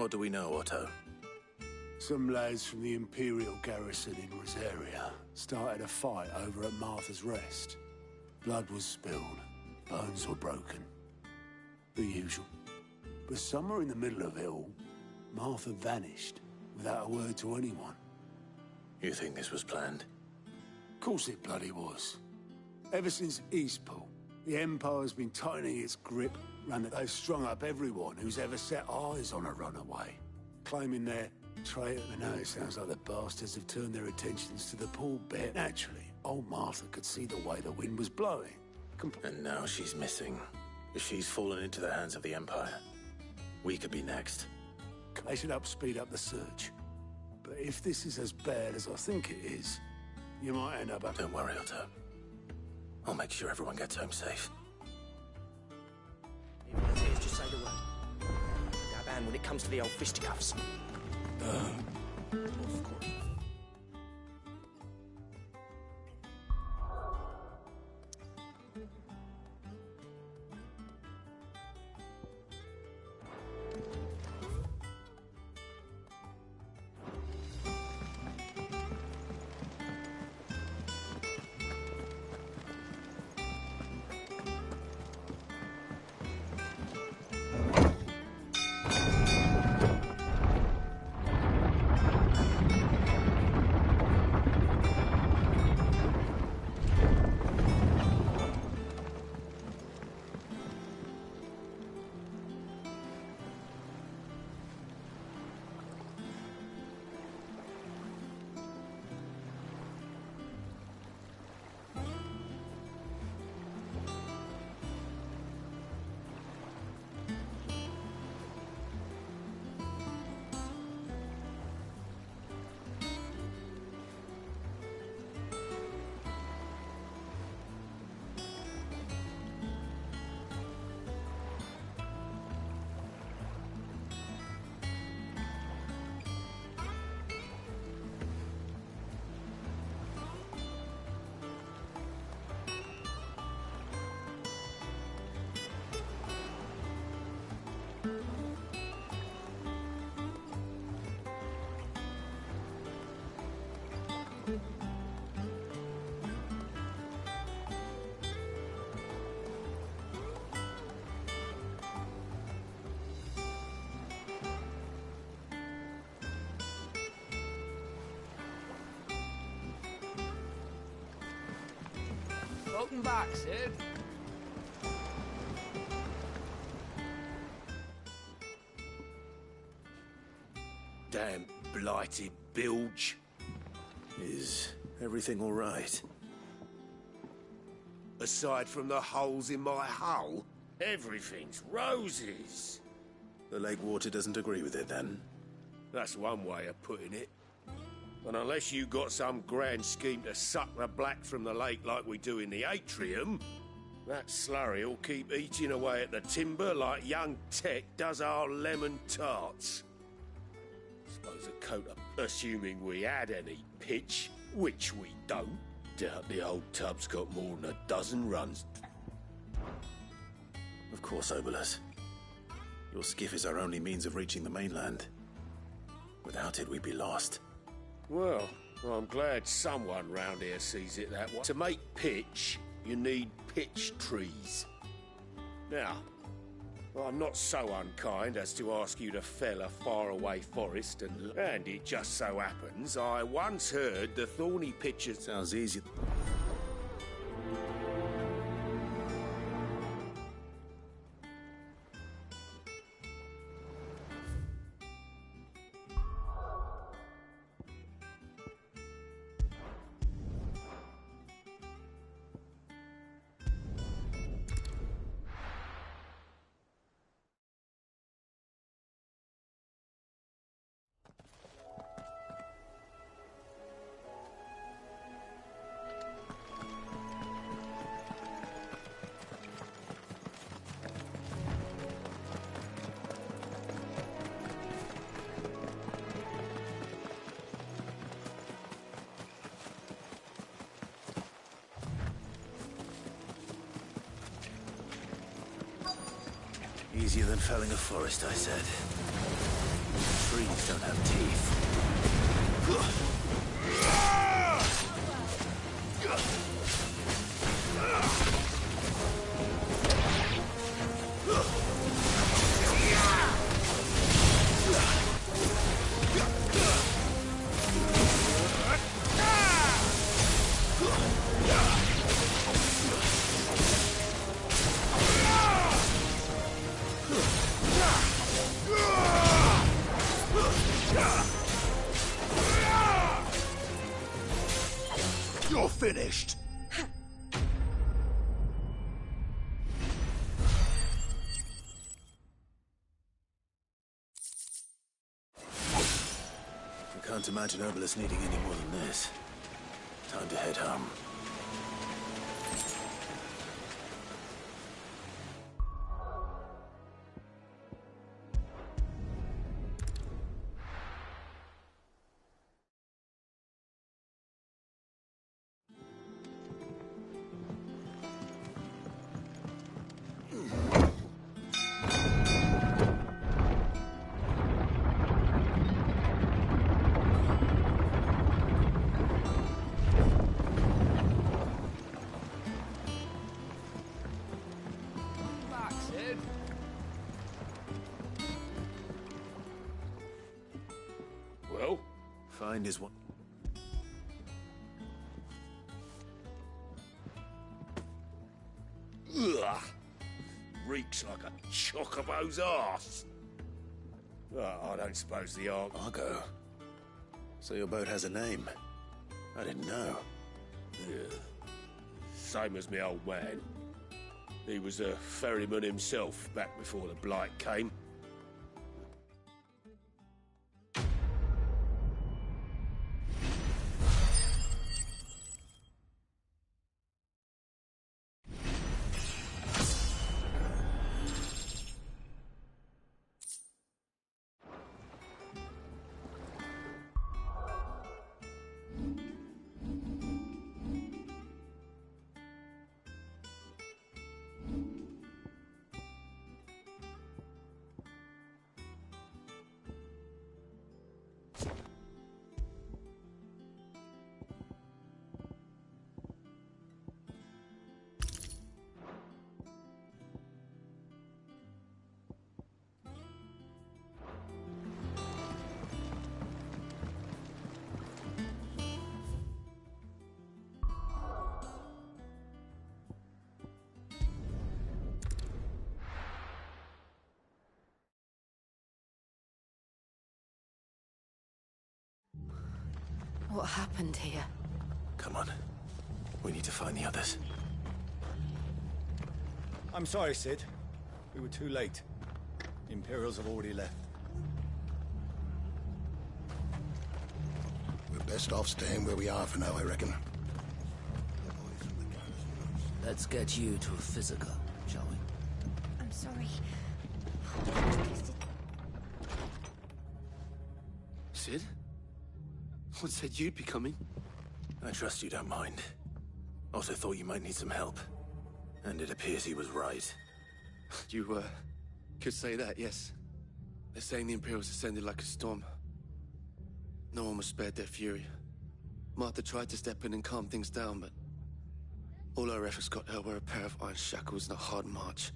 What do we know, Otto? Some lads from the Imperial garrison in Rosaria started a fight over at Martha's Rest. Blood was spilled, bones were broken. The usual. But somewhere in the middle of it all, Martha vanished without a word to anyone. You think this was planned? Of course it bloody was. Ever since Eastpool, the Empire's been tightening its grip, and they've strung up everyone who's ever set eyes on a runaway, claiming they're traitor. And now it sounds like the bastards have turned their attentions to the poor bear. Naturally, old Martha could see the way the wind was blowing. And now she's missing. If she's fallen into the hands of the Empire, we could be next. They should speed up the search. But if this is as bad as I think it is, you might end up... Don't worry, Otto. I'll make sure everyone gets home safe. Just say the word. Our band when it comes to the old fisticuffs. Of course. Welcome back, Sid. Damn blighted bilge. Is everything all right? Aside from the holes in my hull, everything's roses. The lake water doesn't agree with it, then? That's one way of putting it. And unless you got some grand scheme to suck the black from the lake like we do in the atrium, that slurry will keep eating away at the timber like young Tech does our lemon tarts. Suppose a coat of... Assuming we had any pitch, which we don't, doubt the old tub's got more than a dozen runs. Of course, Obolus. Your skiff is our only means of reaching the mainland. Without it, we'd be lost. Well, I'm glad someone round here sees it that way. To make pitch, you need pitch trees. Now, I'm not so unkind as to ask you to fell a faraway forest, and it just so happens I once heard the thorny pitchers... Sounds easy. Easier than felling a forest, I said. trees don't have teeth. You're finished. I can't imagine Obelisk needing any more than this. Time to head home. Back, Sid. Well, Find is what... ugh, reeks like a chocobo's arse. Oh, I don't suppose the Ark... Argo. So your boat has a name. I didn't know. Yeah. Same as me old man. He was a ferryman himself back before the Blight came. What happened here? Come on. We need to find the others. I'm sorry, Sid. We were too late. The Imperials have already left. We're best off staying where we are for now, I reckon. Let's get you to a physical, shall we? I'm sorry. Sid? What said you'd be coming? I trust you don't mind. Also thought you might need some help. And it appears he was right. You, could say that, yes. They're saying the Imperials ascended like a storm. No one was spared their fury. Martha tried to step in and calm things down, but all our efforts got her were a pair of iron shackles and a hard march.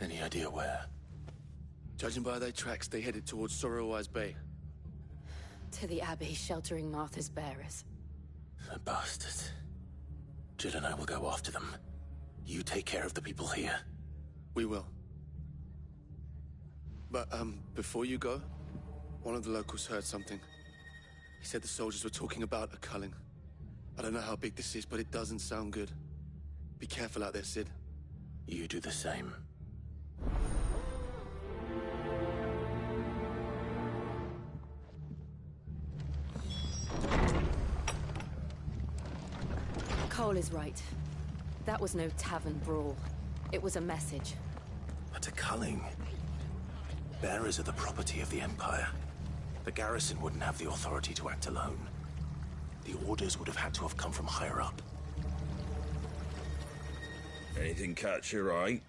Any idea where? Judging by their tracks, they headed towards Sorrowwise Bay. To the Abbey, sheltering Martha's bearers. The bastards. Jill and I will go after them. You take care of the people here. We will. But, before you go, one of the locals heard something. He said the soldiers were talking about a culling. I don't know how big this is, but it doesn't sound good. Be careful out there, Sid. You do the same. Cole is right. That was no tavern brawl. It was a message. But a culling. Bearers are the property of the Empire. The garrison wouldn't have the authority to act alone. The orders would have had to have come from higher up. Anything catch your eye?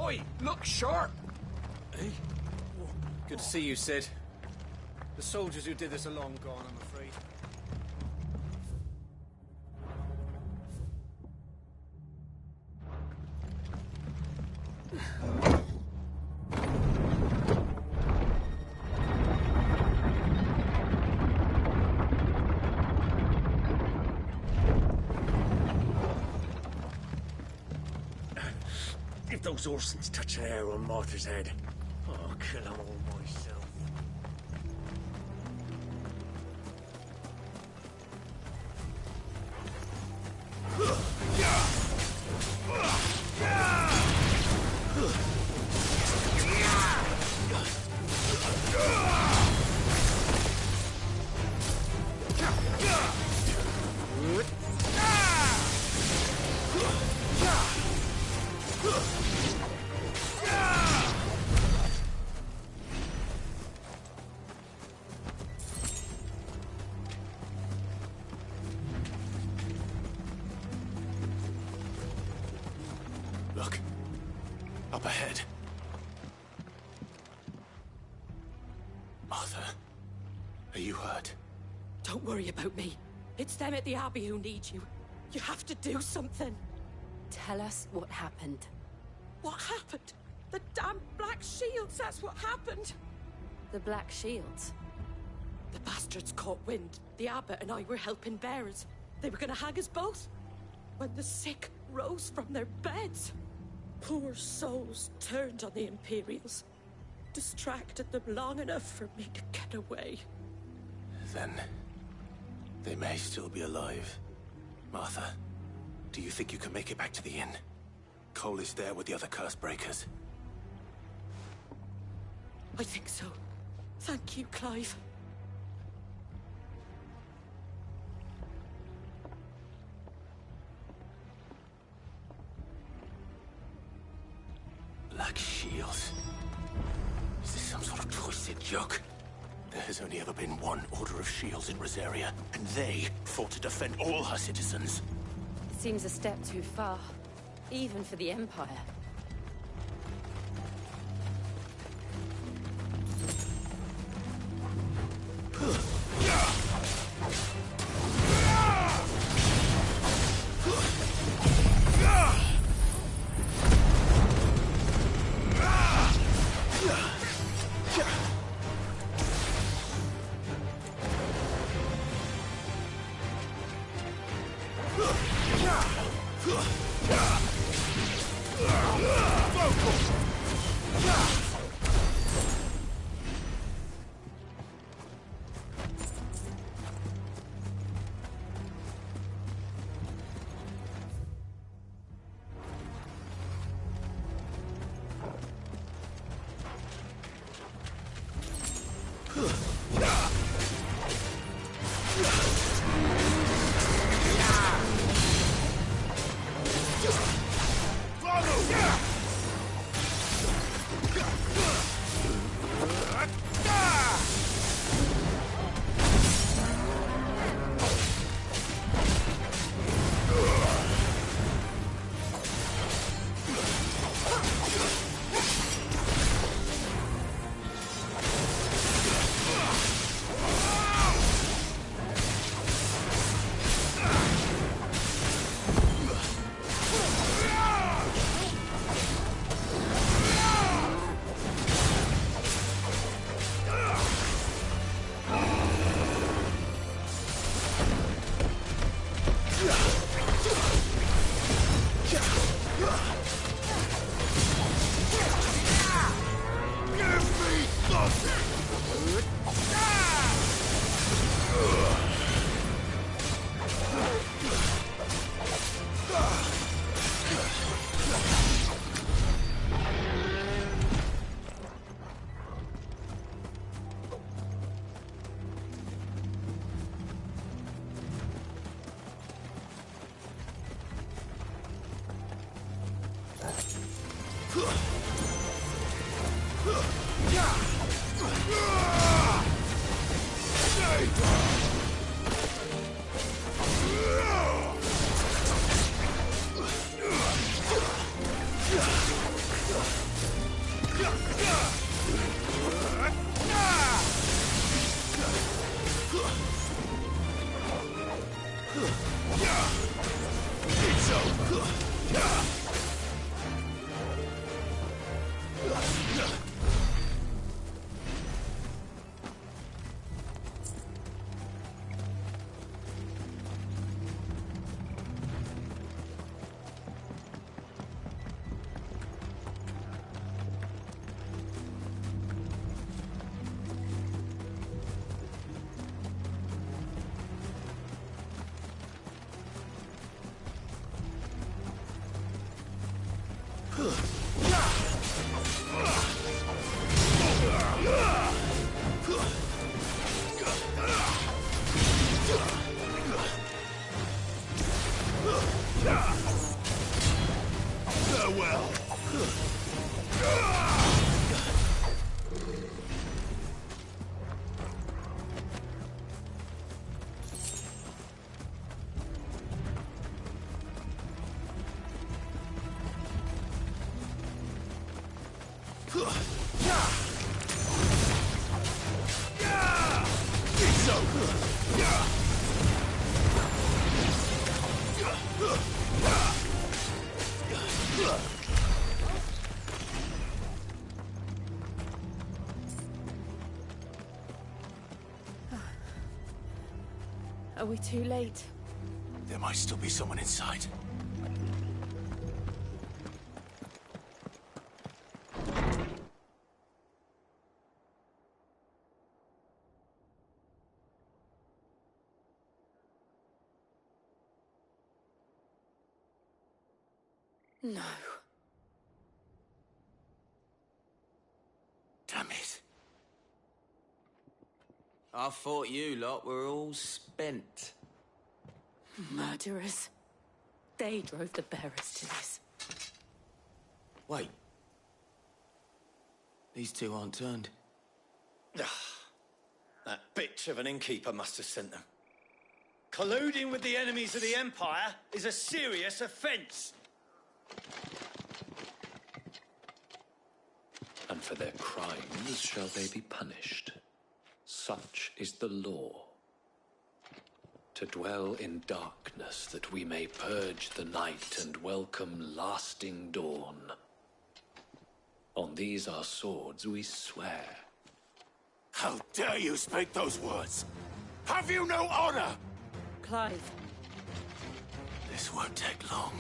Oi, look sharp! Hey? Good to see you, Sid. The soldiers who did this are long gone, I'm afraid. If those Orsons touch an hair on Martha's head, I'll kill them all myself. Look. Up ahead. Martha, are you hurt? Don't worry about me. It's them at the Abbey who need you. You have to do something. Tell us what happened. What happened? The damn Black Shields, that's what happened. The Black Shields? The bastards caught wind. The abbot and I were helping bearers. They were gonna hang us both. When the sick rose from their beds, poor souls turned on the Imperials. Distracted them long enough for me to get away. Then they may still be alive. Martha, do you think you can make it back to the inn? Cole is there with the other curse breakers. I think so. Thank you, Clive. Black Shields? Is this some sort of twisted joke? There has only ever been one Order of Shields in Rosaria, and they fought to defend all her citizens. It seems a step too far, even for the Empire. Are we too late? There might still be someone inside. No. Damn it. I thought you lot were all spent. Murderers. They drove the bearers to this. Wait. These two aren't turned. That bitch of an innkeeper must have sent them. Colluding with the enemies of the Empire is a serious offence. And for their crimes shall they be punished. Such is the law. To dwell in darkness that we may purge the night and welcome lasting dawn. On these our swords we swear. How dare you speak those words? Have you no honor? Clive. This won't take long.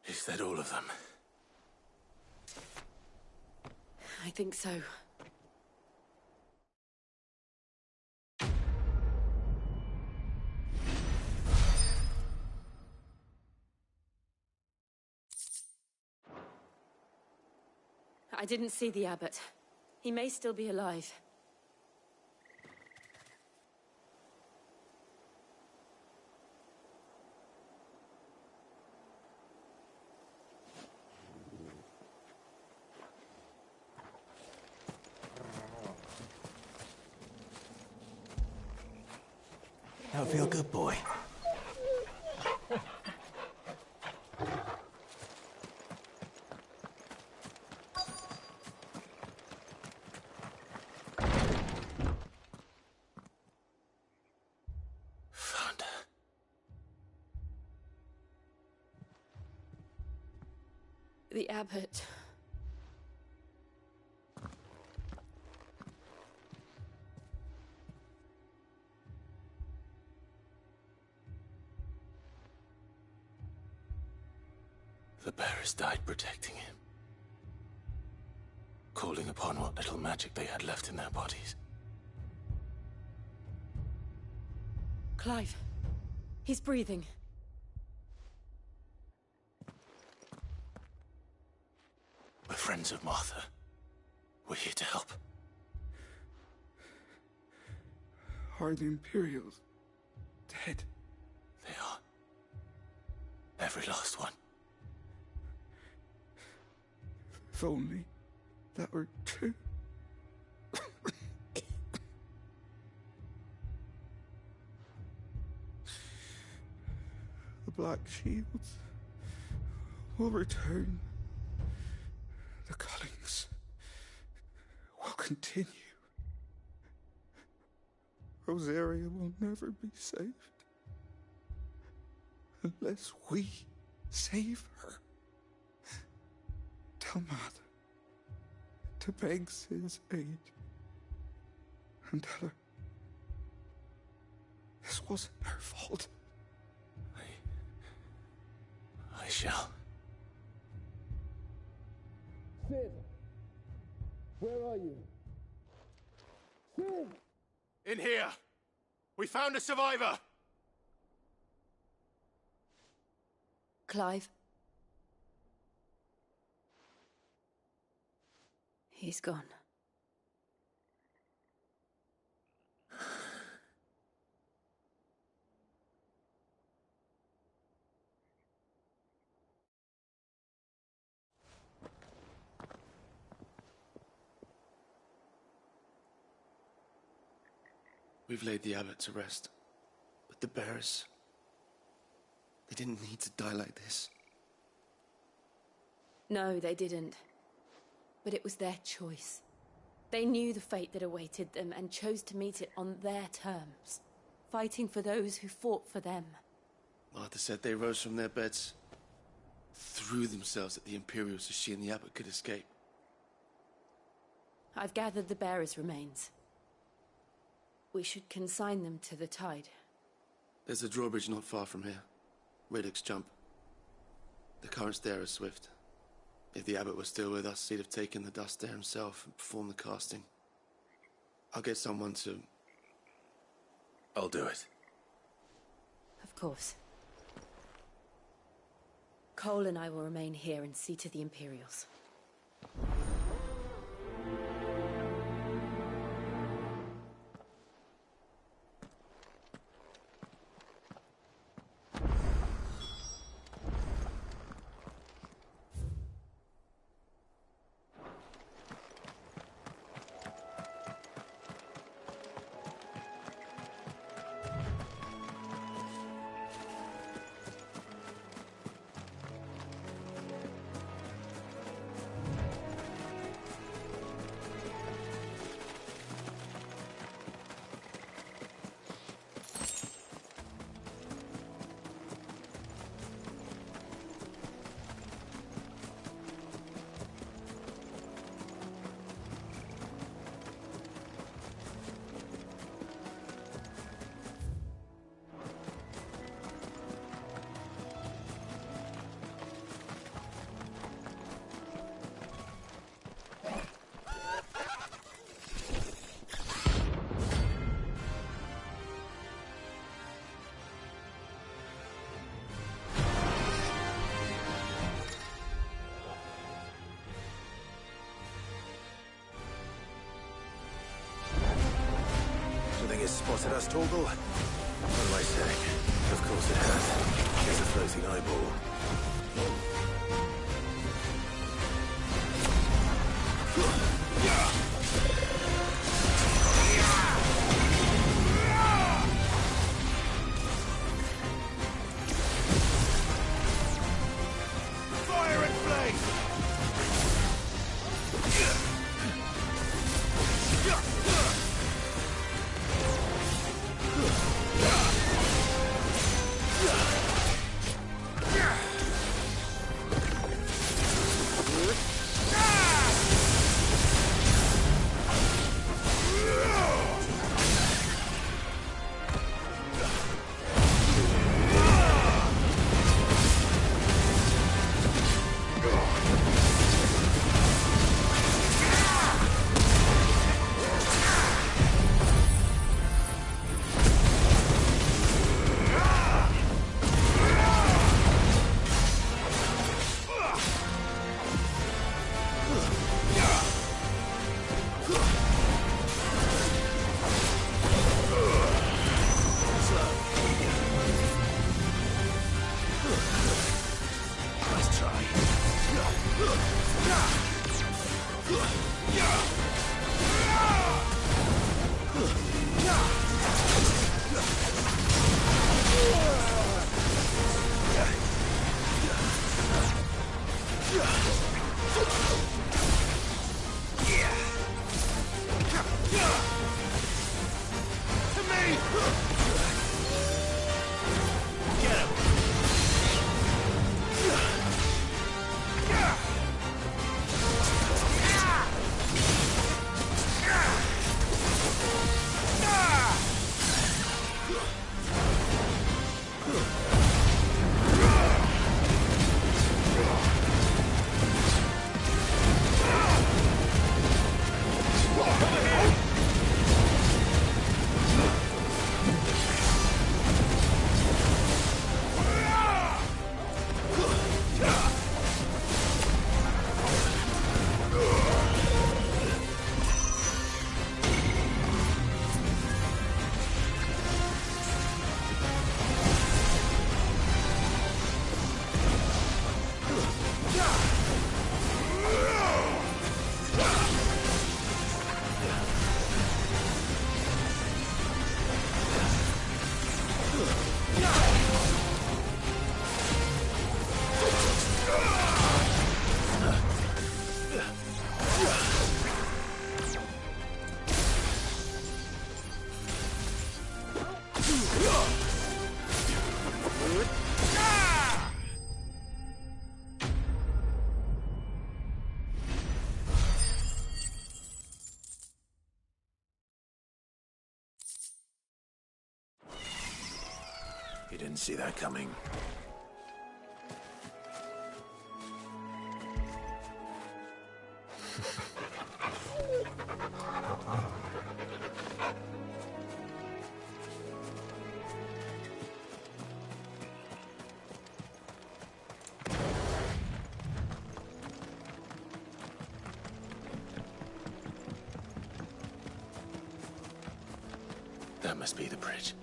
Is that all of them? I think so. I didn't see the abbot. He may still be alive. Now feel good, boy. Found her. The abbot. The bearers died protecting him. calling upon what little magic they had left in their bodies. Clive. He's breathing. We're friends of Martha. We're here to help. Are the Imperials dead? They are. Every last one. If only that were true. The Black Shields will return. The Cullings will continue. Rosaria will never be saved unless we save her. Tell Mother to beg Sid's aid and tell her this wasn't her fault. I shall. Sid, where are you? Sid! In here! We found a survivor! Clive. He's gone. We've laid the abbot to rest. But the bearers... they didn't need to die like this. No, they didn't. But it was their choice. They knew the fate that awaited them and chose to meet it on their terms, fighting for those who fought for them. Martha said they rose from their beds, threw themselves at the Imperials so she and the abbot could escape. I've gathered the bearers' remains. We should consign them to the tide. There's a drawbridge not far from here. Radix jump. The currents there are swift. If the abbot was still with us, he'd have taken the dust there himself and performed the casting. I'll get someone to... I'll do it. Of course. Cole and I will remain here and see to the Imperials. It's spotted us, Torgal? What am I saying? Of course it has. It's a floating eyeball. Fire and flame! You didn't see that coming. That must be the bridge.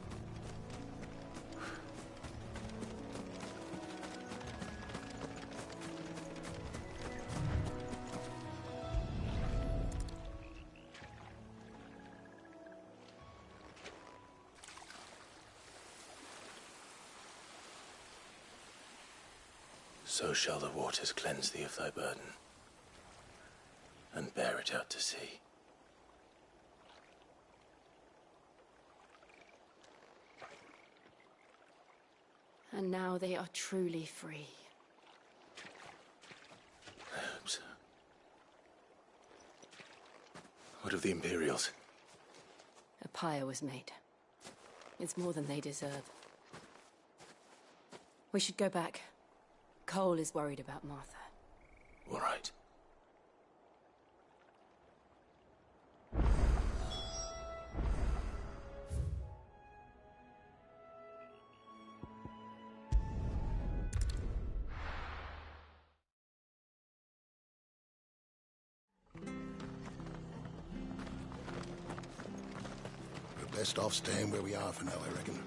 So shall the waters cleanse thee of thy burden, and bear it out to sea. And now they are truly free. I hope so. What of the Imperials? A pyre was made. It's more than they deserve. We should go back. Cole is worried about Martha. All right. We're best off staying where we are for now, I reckon.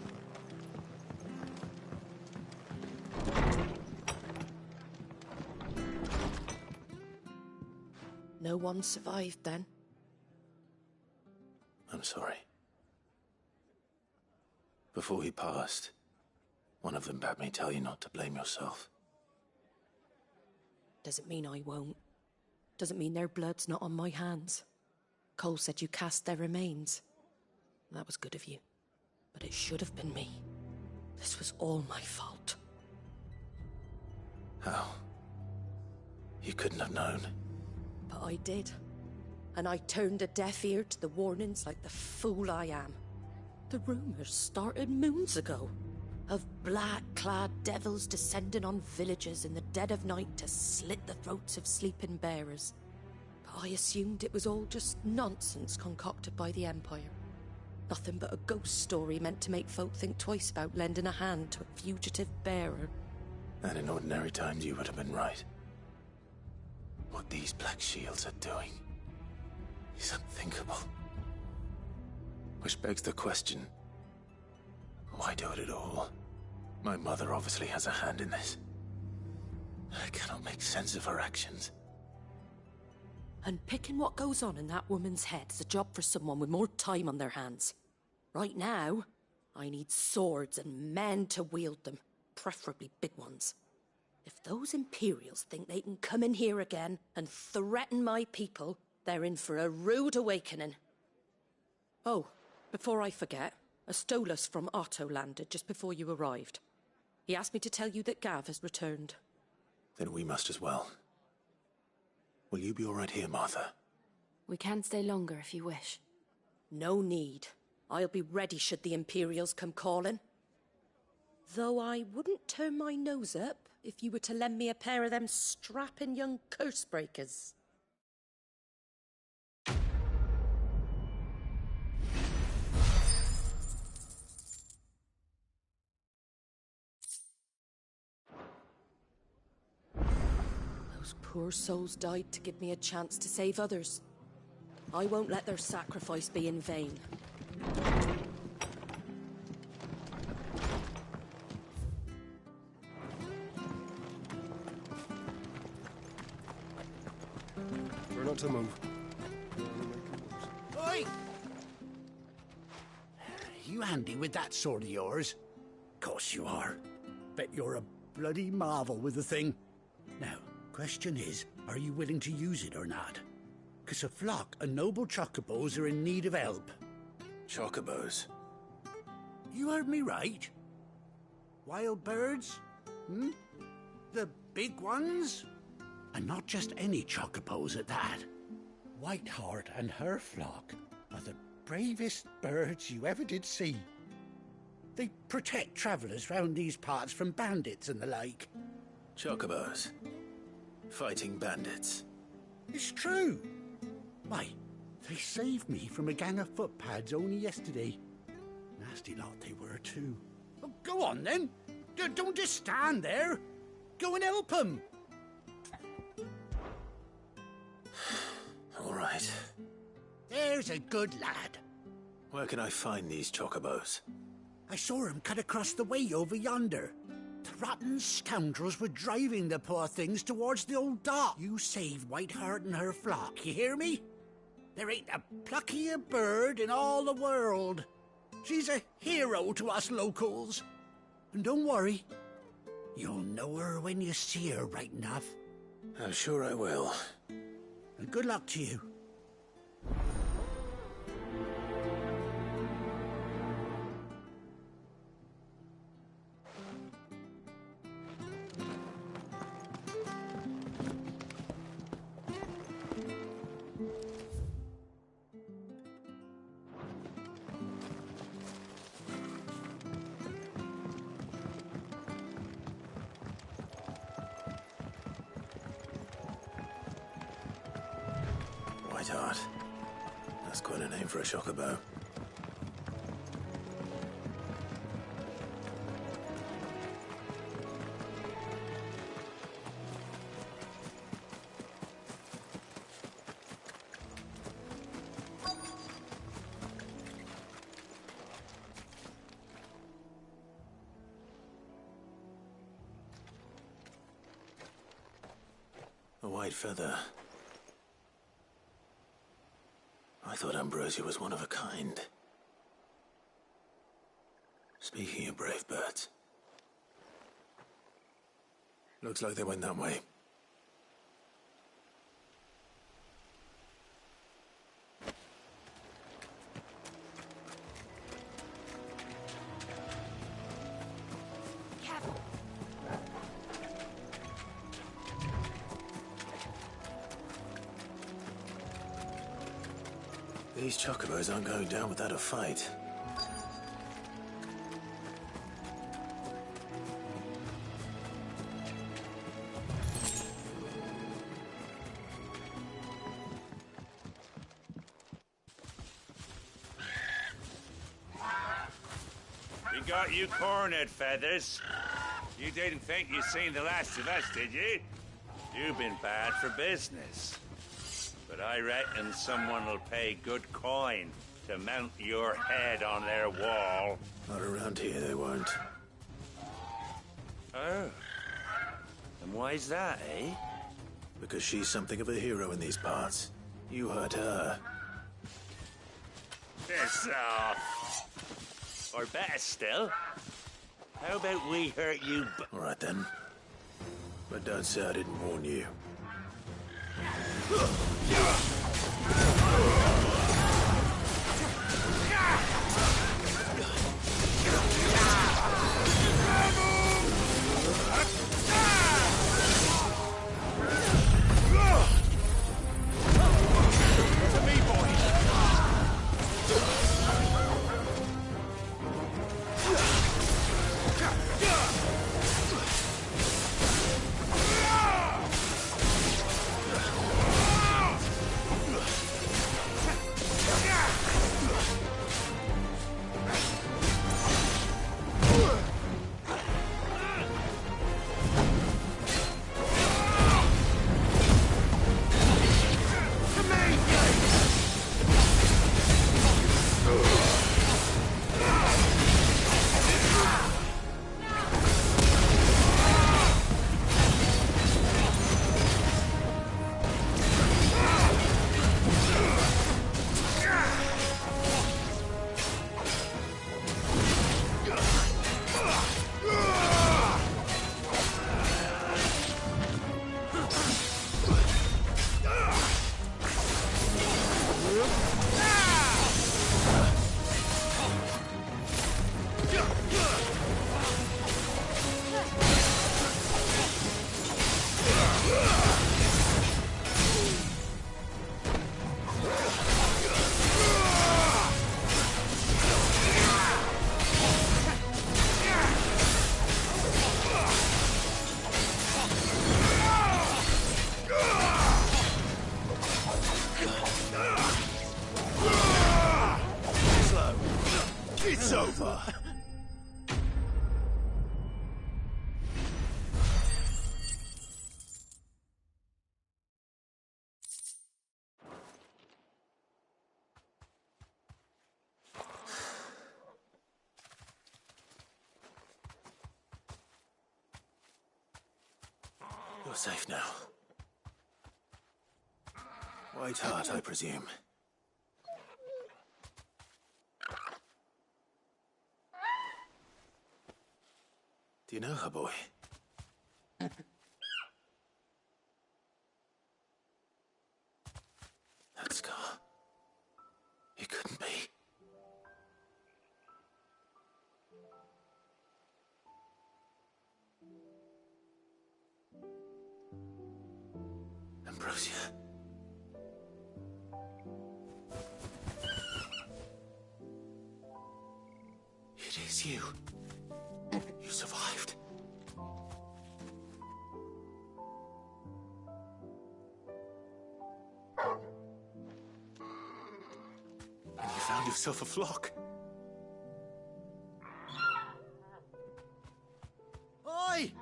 No one survived then? I'm sorry. Before he passed, one of them bade me tell you not to blame yourself. Doesn't mean I won't. Doesn't mean their blood's not on my hands. Cole said you cast their remains. That was good of you. But it should have been me. This was all my fault. How? You couldn't have known. But I did. And I turned a deaf ear to the warnings like the fool I am. The rumors started moons ago. Of black-clad devils descending on villages in the dead of night to slit the throats of sleeping bearers. But I assumed it was all just nonsense concocted by the Empire. Nothing but a ghost story meant to make folk think twice about lending a hand to a fugitive bearer. And in ordinary times you would have been right. What these Black Shields are doing is unthinkable. Which begs the question, why do it at all? My mother obviously has a hand in this. I cannot make sense of her actions. And picking what goes on in that woman's head is a job for someone with more time on their hands. Right now, I need swords and men to wield them, preferably big ones. If those Imperials think they can come in here again and threaten my people, they're in for a rude awakening. Oh, before I forget, a Stolas from Otto landed just before you arrived. He asked me to tell you that Gav has returned. Then we must as well. Will you be all right here, Martha? We can stay longer if you wish. No need. I'll be ready should the Imperials come calling. Though I wouldn't turn my nose up if you were to lend me a pair of them strapping young curse breakers. Those poor souls died to give me a chance to save others. I won't let their sacrifice be in vain. We're not to move. Oi! You handy with that sword of yours? Course you are. Bet you're a bloody marvel with the thing. Now, question is, are you willing to use it or not? 'Cause a flock of noble chocobos are in need of help. Chocobos? You heard me right. Wild birds? Hmm? The big ones? And not just any chocobos at that. Whiteheart and her flock are the bravest birds you ever did see. They protect travellers round these parts from bandits and the like. Chocobos? Fighting bandits? It's true. Why, they saved me from a gang of footpads only yesterday. Nasty lot they were, too. Oh, go on, then. Don't just stand there. Go and help them. All right. There's a good lad. Where can I find these chocobos? I saw him cut across the way over yonder. The rotten scoundrels were driving the poor things towards the old dock. You save Whiteheart and her flock, you hear me? There ain't a pluckier bird in all the world. She's a hero to us locals. And don't worry, you'll know her when you see her right enough. I'm sure I will. And good luck to you. Whiteheart. That's quite a name for a chocobo. A white feather. I thought Ambrosia was one of a kind. Speaking of brave birds. Looks like they went that way. These chocobos aren't going down without a fight. We got you cornered, Feathers. You didn't think you'd seen the last of us, did you? You've been bad for business. But I reckon someone will pay good coin to mount your head on their wall. Not around here, they won't. Oh. And why's that, eh? Because she's something of a hero in these parts. You hurt her. Piss off. Or better still, how about we hurt you All right, then. But don't say I didn't warn you. It's over! You're safe now. White Hart, I presume. Do you know her, boy? That scar. It couldn't be. Ambrosia. It is you. You survived. And you found yourself a flock. Oi!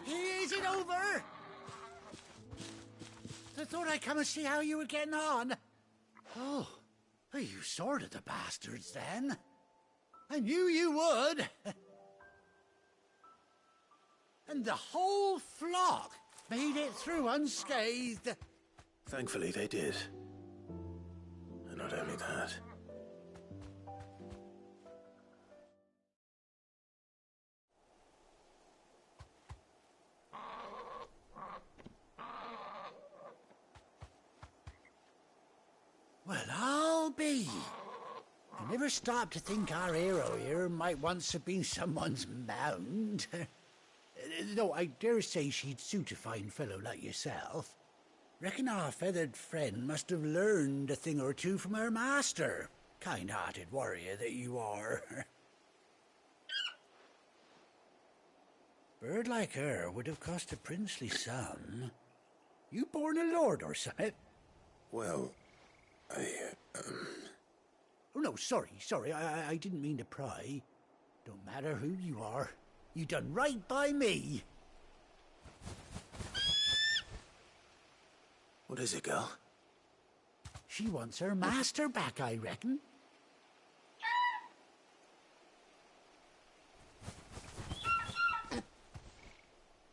Is it over? I thought I'd come and see how you were getting on. Oh, you sorted the bastards then. I knew you would. And the whole flock made it through unscathed. Thankfully, they did. And not only that. Well, I'll be. I never stopped to think our hero here might once have been someone's mound. Though I dare say she'd suit a fine fellow like yourself. Reckon our feathered friend must have learned a thing or two from her master. Kind-hearted warrior that you are. Bird like her would have cost a princely sum. You born a lord or something? Well, Oh, no, sorry, I didn't mean to pry. Don't matter who you are. You done right by me. What is it, girl? She wants her master back, I reckon.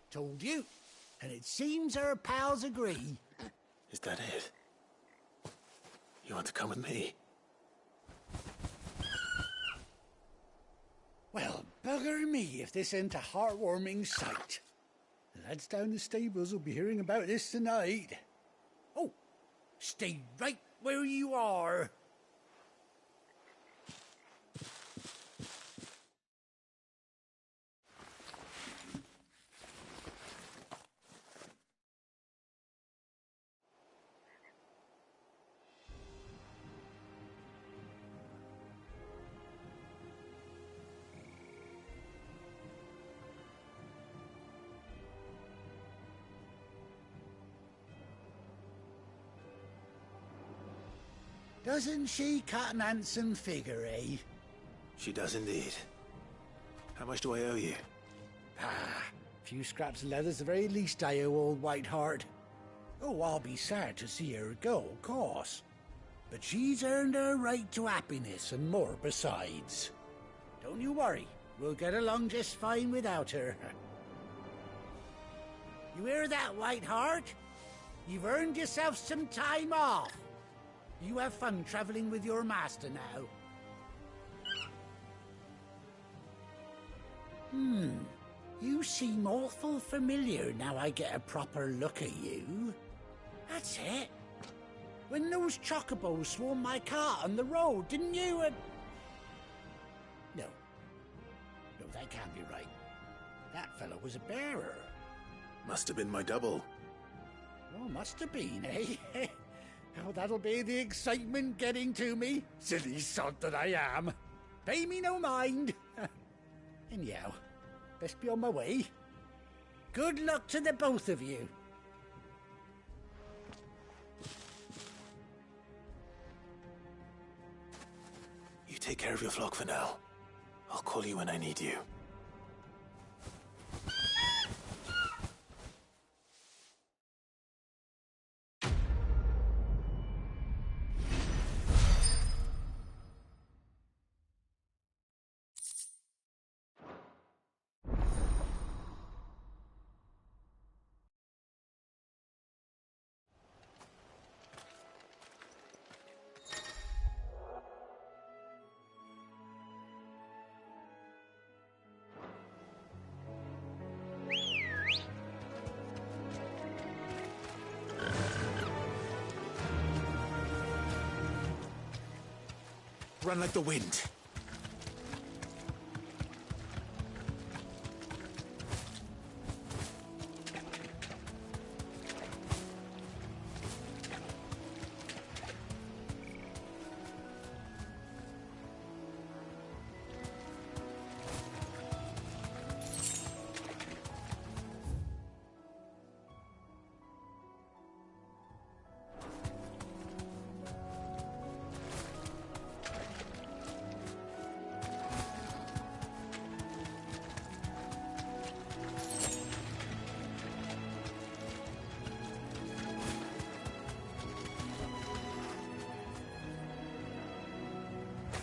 Told you. And it seems her pals agree. Is that it? You want to come with me? Well, bugger me if this ain't a heartwarming sight. The lads down the stables will be hearing about this tonight. Oh, stay right where you are. Doesn't she cut an handsome figure, eh? She does indeed. How much do I owe you? Ah, a few scraps of leather's the very least I owe old Whiteheart. Oh, I'll be sad to see her go, of course. But she's earned her right to happiness and more besides. Don't you worry, we'll get along just fine without her. You hear that, Whiteheart? You've earned yourself some time off. You have fun traveling with your master now. You seem awful familiar now I get a proper look at you. That's it. When those chocobos swarmed my cart on the road, didn't you? No. No, that can't be right. That fellow was a bearer. Must have been my double. Oh, must have been, eh? Oh, that'll be the excitement getting to me. Silly sod that I am. Pay me no mind. Anyhow, best be on my way. Good luck to the both of you. You take care of your flock for now. I'll call you when I need you. Run like the wind.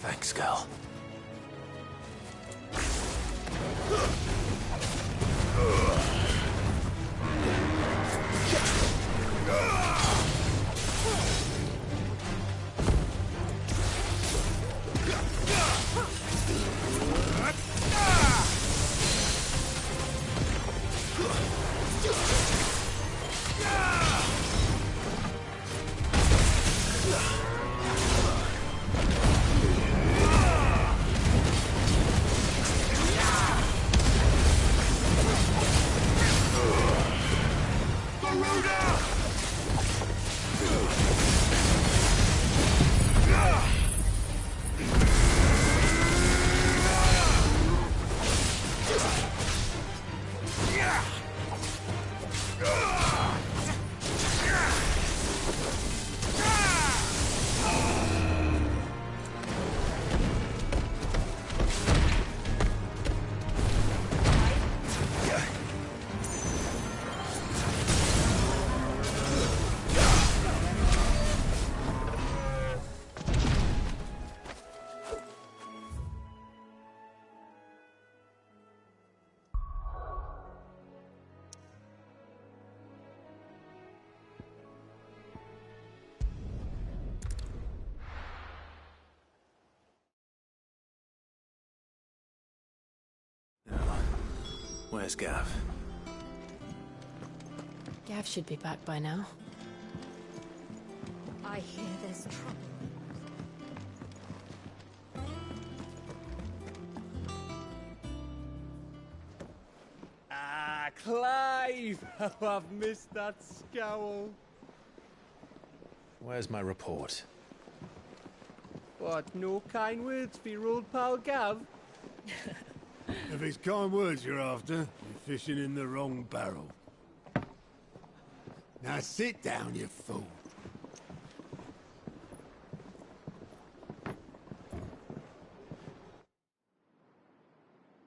Thanks, Gal. Where's Gav? Gav should be back by now. I hear there's trouble. Ah, Clive! How I've missed that scowl. Where's my report? What, no kind words for your old pal Gav? If it's kind words you're after, you're fishing in the wrong barrel. Now sit down, you fool.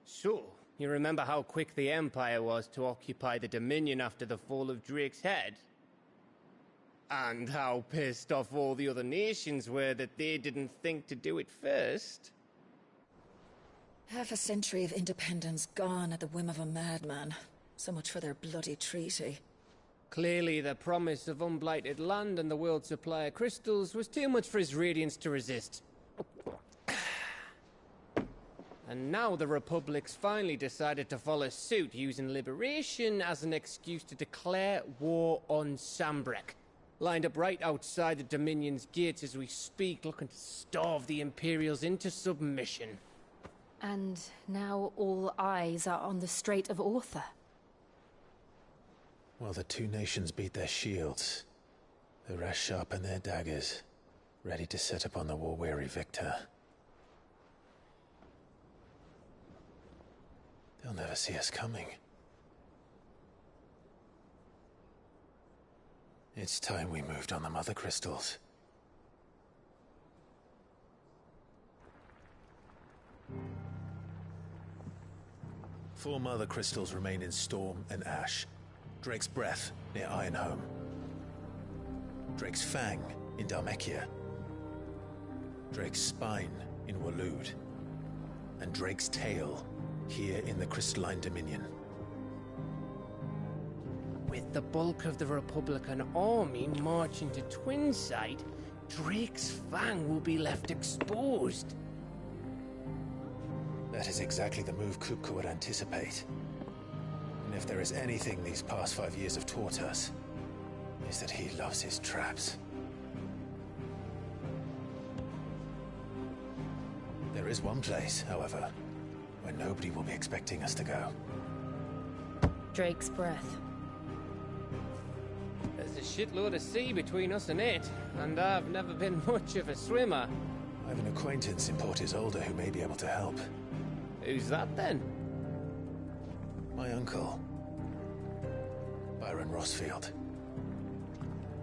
So, you remember how quick the Empire was to occupy the Dominion after the fall of Drake's head? And how pissed off all the other nations were that they didn't think to do it first? Half a century of independence gone at the whim of a madman. So much for their bloody treaty. Clearly, the promise of unblighted land and the world's supply of crystals was too much for his radiance to resist. And now the Republic's finally decided to follow suit, using liberation as an excuse to declare war on Sambrek. Lined up right outside the Dominion's gates as we speak, looking to starve the Imperials into submission. And now all eyes are on the Strait of Author. While the two nations beat their shields, the rest sharpen their daggers, ready to set upon the war-weary victor. They'll never see us coming. It's time we moved on the Mother Crystals. Four Mother Crystals remain in Storm and Ash. Drake's Breath near Ironhome. Drake's Fang in Dhalmekia. Drake's Spine in Waloed. And Drake's Tail here in the Crystalline Dominion. With the bulk of the Republican army marching to Twinside, Drake's Fang will be left exposed. That is exactly the move Kupka would anticipate. And if there is anything these past 5 years have taught us, is that he loves his traps. There is one place, however, where nobody will be expecting us to go. Drake's Breath. There's a shitload of sea between us and it, and I've never been much of a swimmer. I have an acquaintance in Port Isolde who may be able to help. Who's that then? My uncle, Byron Rossfield.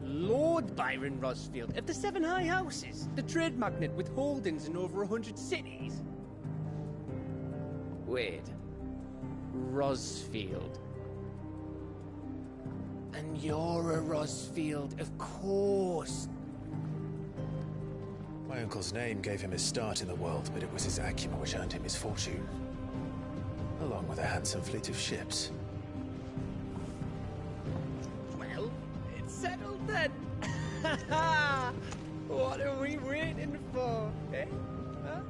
Lord Byron Rossfield of the Seven High Houses, the trade magnate with holdings in over 100 cities. Wait, Rossfield. And you're a Rossfield, of course. My uncle's name gave him his start in the world, but it was his acumen which earned him his fortune. Along with a handsome fleet of ships. Well, it's settled then. What are we waiting for, eh? Huh?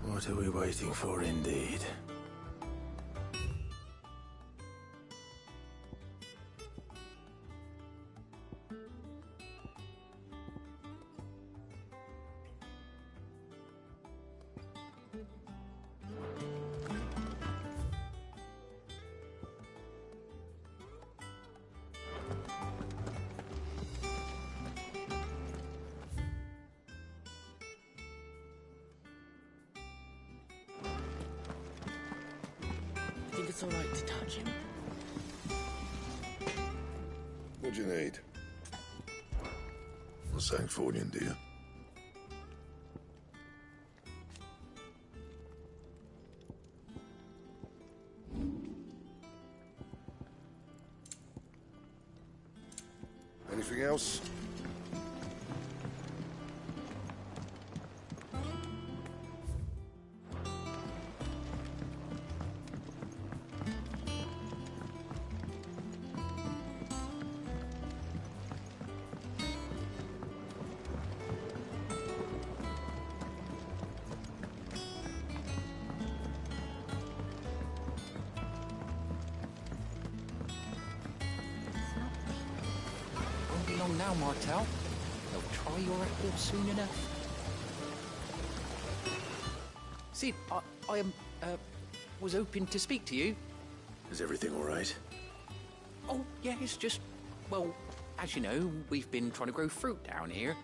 What are we waiting for, indeed? I think it's all right to touch him. What do you need? Not saying fortune, do you? Anything else? Won't be long now, Martel. They'll try your apple soon enough. Sid, I was hoping to speak to you. Is everything all right? Oh, yeah, it's just, well, as you know, we've been trying to grow fruit down here.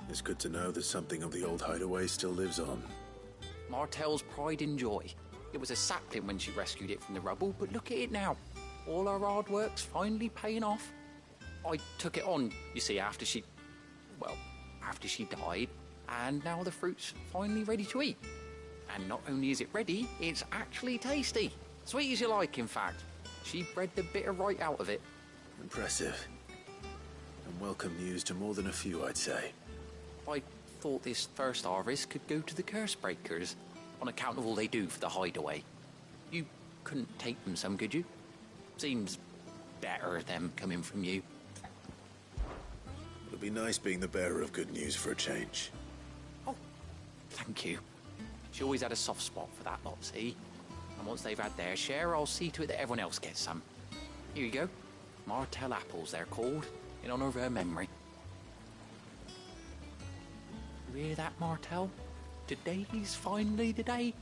It's good to know that something of the old hideaway still lives on. Martel's pride and joy. It was a sapling when she rescued it from the rubble, but look at it now. All our hard work's finally paying off. I took it on, you see, after she died, and now the fruit's finally ready to eat. And not only is it ready, it's actually tasty. Sweet as you like, in fact. She bred the bitter right out of it. Impressive. And welcome news to more than a few, I'd say. I thought this first harvest could go to the curse breakers, on account of all they do for the hideaway. You couldn't take them some, could you? Seems better them coming from you. It'll be nice being the bearer of good news for a change. Oh, thank you. She always had a soft spot for that lot, see? And once they've had their share, I'll see to it that everyone else gets some. Here you go. Martel apples, they're called, in honor of her memory. You hear that, Martel? Today's finally the day.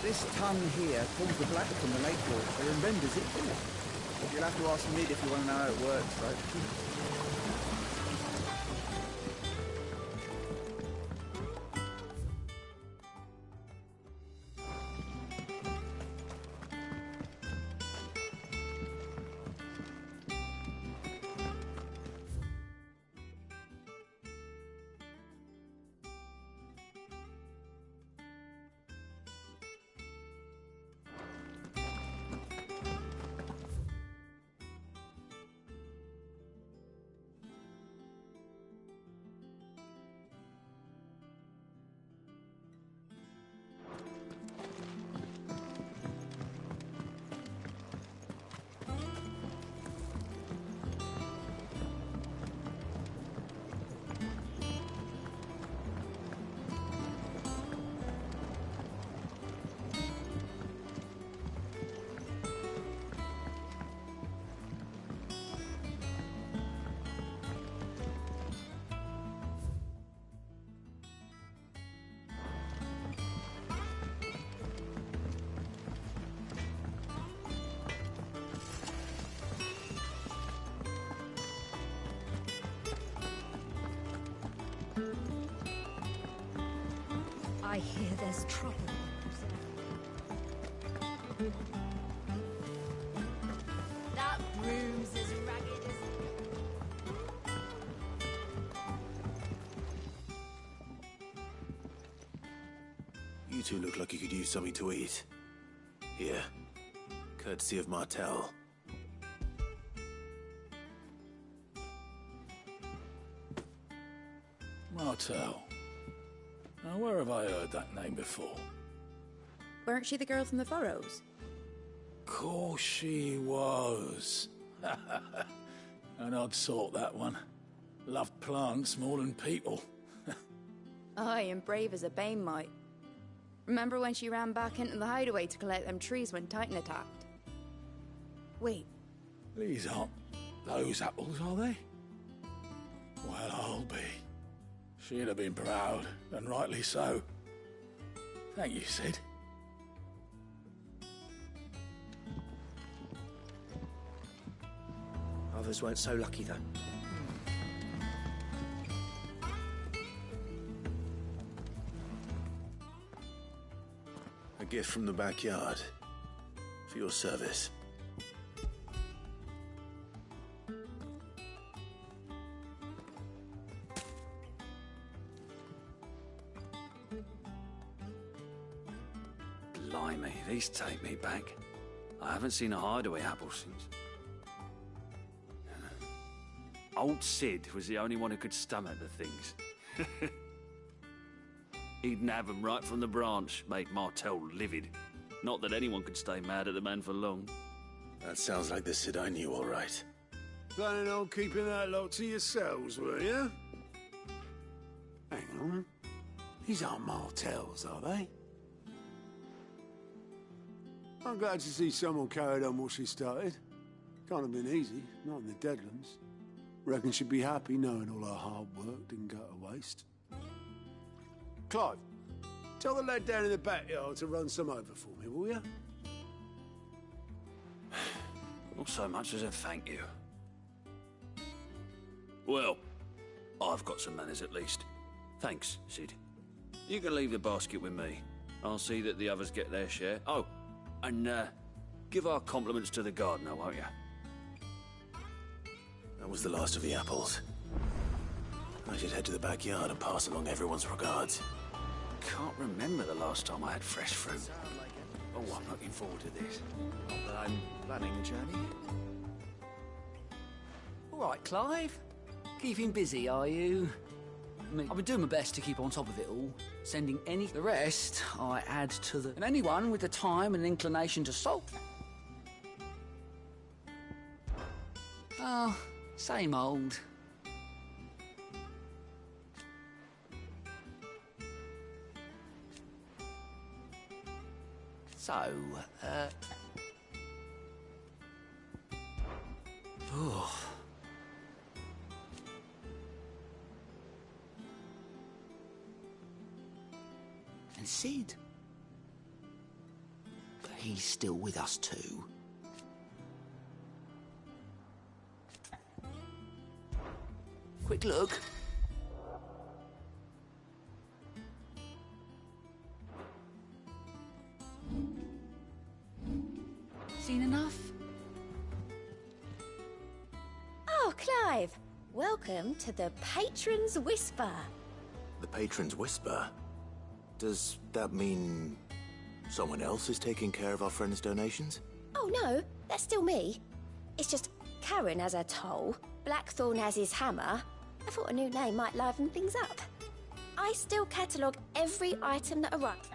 This tongue here pulls the black from the lake water and renders it clear. You'll have to ask Mid if you want to know how it works, though. I hear there's trouble. That room's as ragged as... You two look like you could use something to eat. Here. Courtesy of Martel. Martel. Now, where have I heard that name before? Weren't she the girl from the Furrows? Course she was. An odd sort, that one. Loved plants more than people. Aye, and brave as a bane might. Remember when she ran back into the hideaway to collect them trees when Titan attacked? Wait. These aren't those apples, are they? Well, I'll be. She'd have been proud, and rightly so. Thank you, Sid. I'll Others weren't so lucky, though. A gift from the backyard. For your service. Blimey, these take me back. I haven't seen a hideaway apple since. Old Sid was the only one who could stomach the things. He'd nab 'em right from the branch, made Martel livid. Not that anyone could stay mad at the man for long. That sounds like the Sid I knew, all right. Planning on keeping that lot to yourselves, were you? Hang on. These aren't Martels, are they? I'm glad to see someone carried on what she started. Can't have been easy, not in the Deadlands. Reckon she'd be happy knowing all her hard work didn't go to waste. Clive, tell the lad down in the backyard to run some over for me, will you? Not so much as a thank you. Well, I've got some manners at least. Thanks, Sid. You can leave the basket with me. I'll see that the others get their share. Oh, and give our compliments to the gardener, won't you? That was the last of the apples. I should head to the backyard and pass along everyone's regards. Can't remember the last time I had fresh fruit. Oh, I'm looking forward to this. Not that I'm planning the journey. All right, Clive. Keeping busy, are you? I mean, I've been doing my best to keep on top of it all, sending any... The rest, I add to the... And anyone with the time and inclination to solve... Oh, same old. So, oh. And Sid? He's still with us too. Quick look. Seen enough? Oh, Clive! Welcome to the Patron's Whisper. The Patron's Whisper? Does that mean someone else is taking care of our friend's donations? Oh no, that's still me. It's just Karen has her toll, Blackthorn has his hammer. I thought a new name might liven things up. I still catalogue every item that arrives.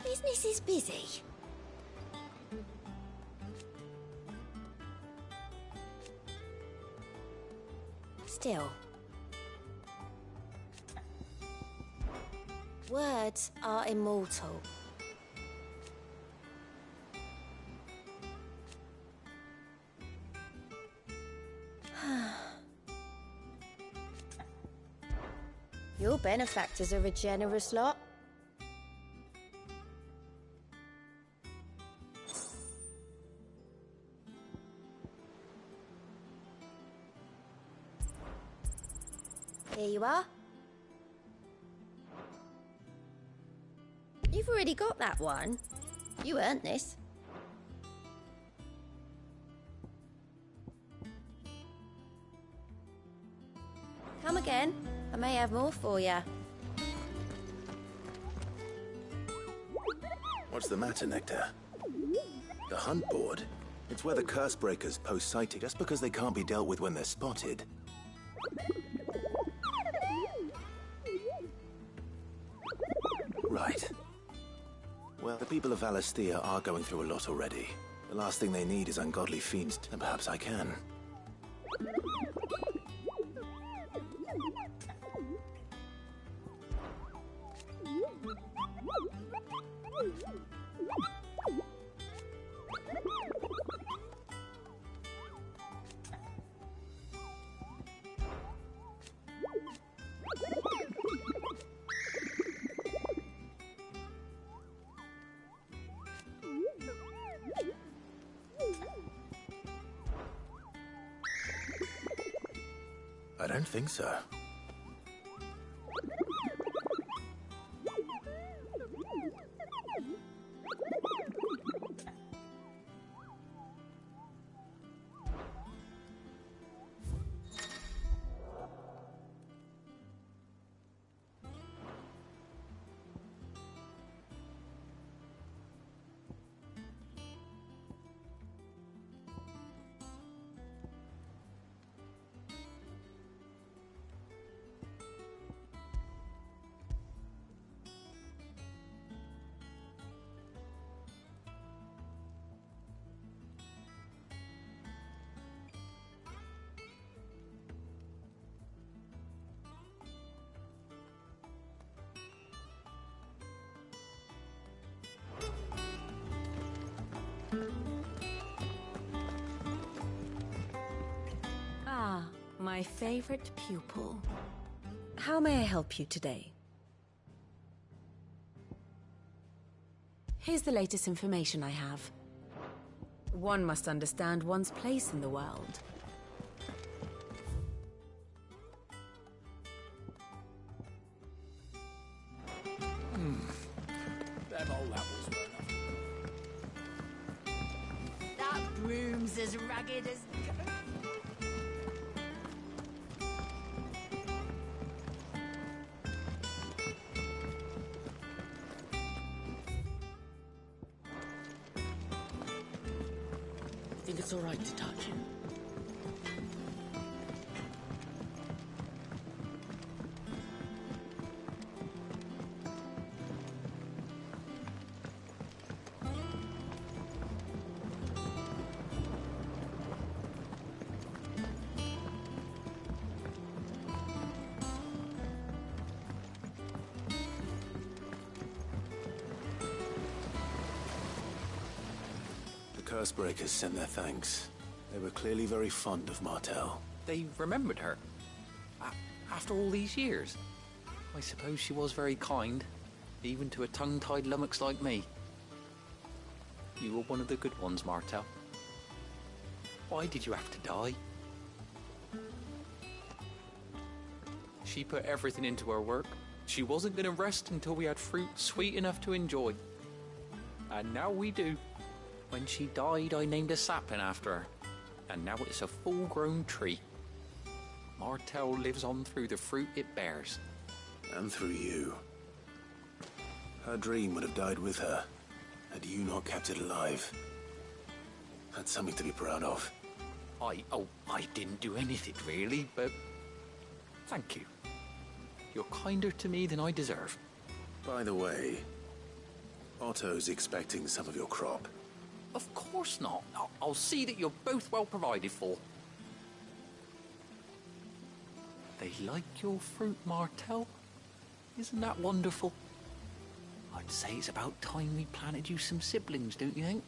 Business is busy. Still. Words are immortal. Your benefactors are a generous lot. Here you are. You've already got that one. You earned this. Come again. I may have more for you. What's the matter, Nectar? The hunt board? It's where the curse breakers post sighting just because they can't be dealt with when they're spotted. Right. Well, the people of Valisthea are going through a lot already. The last thing they need is ungodly fiends, and perhaps I can. I don't think so. Ah, my favorite pupil. How may I help you today? Here's the latest information I have. One must understand one's place in the world. Them old apples were enough. That broom's as ragged as... Think it's all right to touch him? The Cursebreakers sent their thanks. They were clearly very fond of Martel. They remembered her. After all these years. I suppose she was very kind, even to a tongue-tied lummox like me. You were one of the good ones, Martel. Why did you have to die? She put everything into her work. She wasn't going to rest until we had fruit sweet enough to enjoy. And now we do. When she died, I named a sapling after her. And now it's a full-grown tree. Martel lives on through the fruit it bears. And through you. Her dream would have died with her, had you not kept it alive. That's something to be proud of. I didn't do anything really, but thank you. You're kinder to me than I deserve. By the way, Otto's expecting some of your crop. Of course not. I'll see that you're both well provided for. They like your fruit, Martel. Isn't that wonderful? I'd say it's about time we planted you some siblings, don't you think?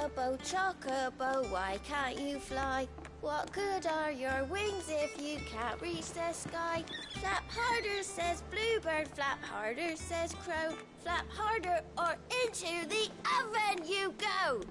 Chocobo, chocobo, why can't you fly? What good are your wings if you can't reach the sky? Flap harder, says bluebird, flap harder, says crow. Flap harder or into the oven you go!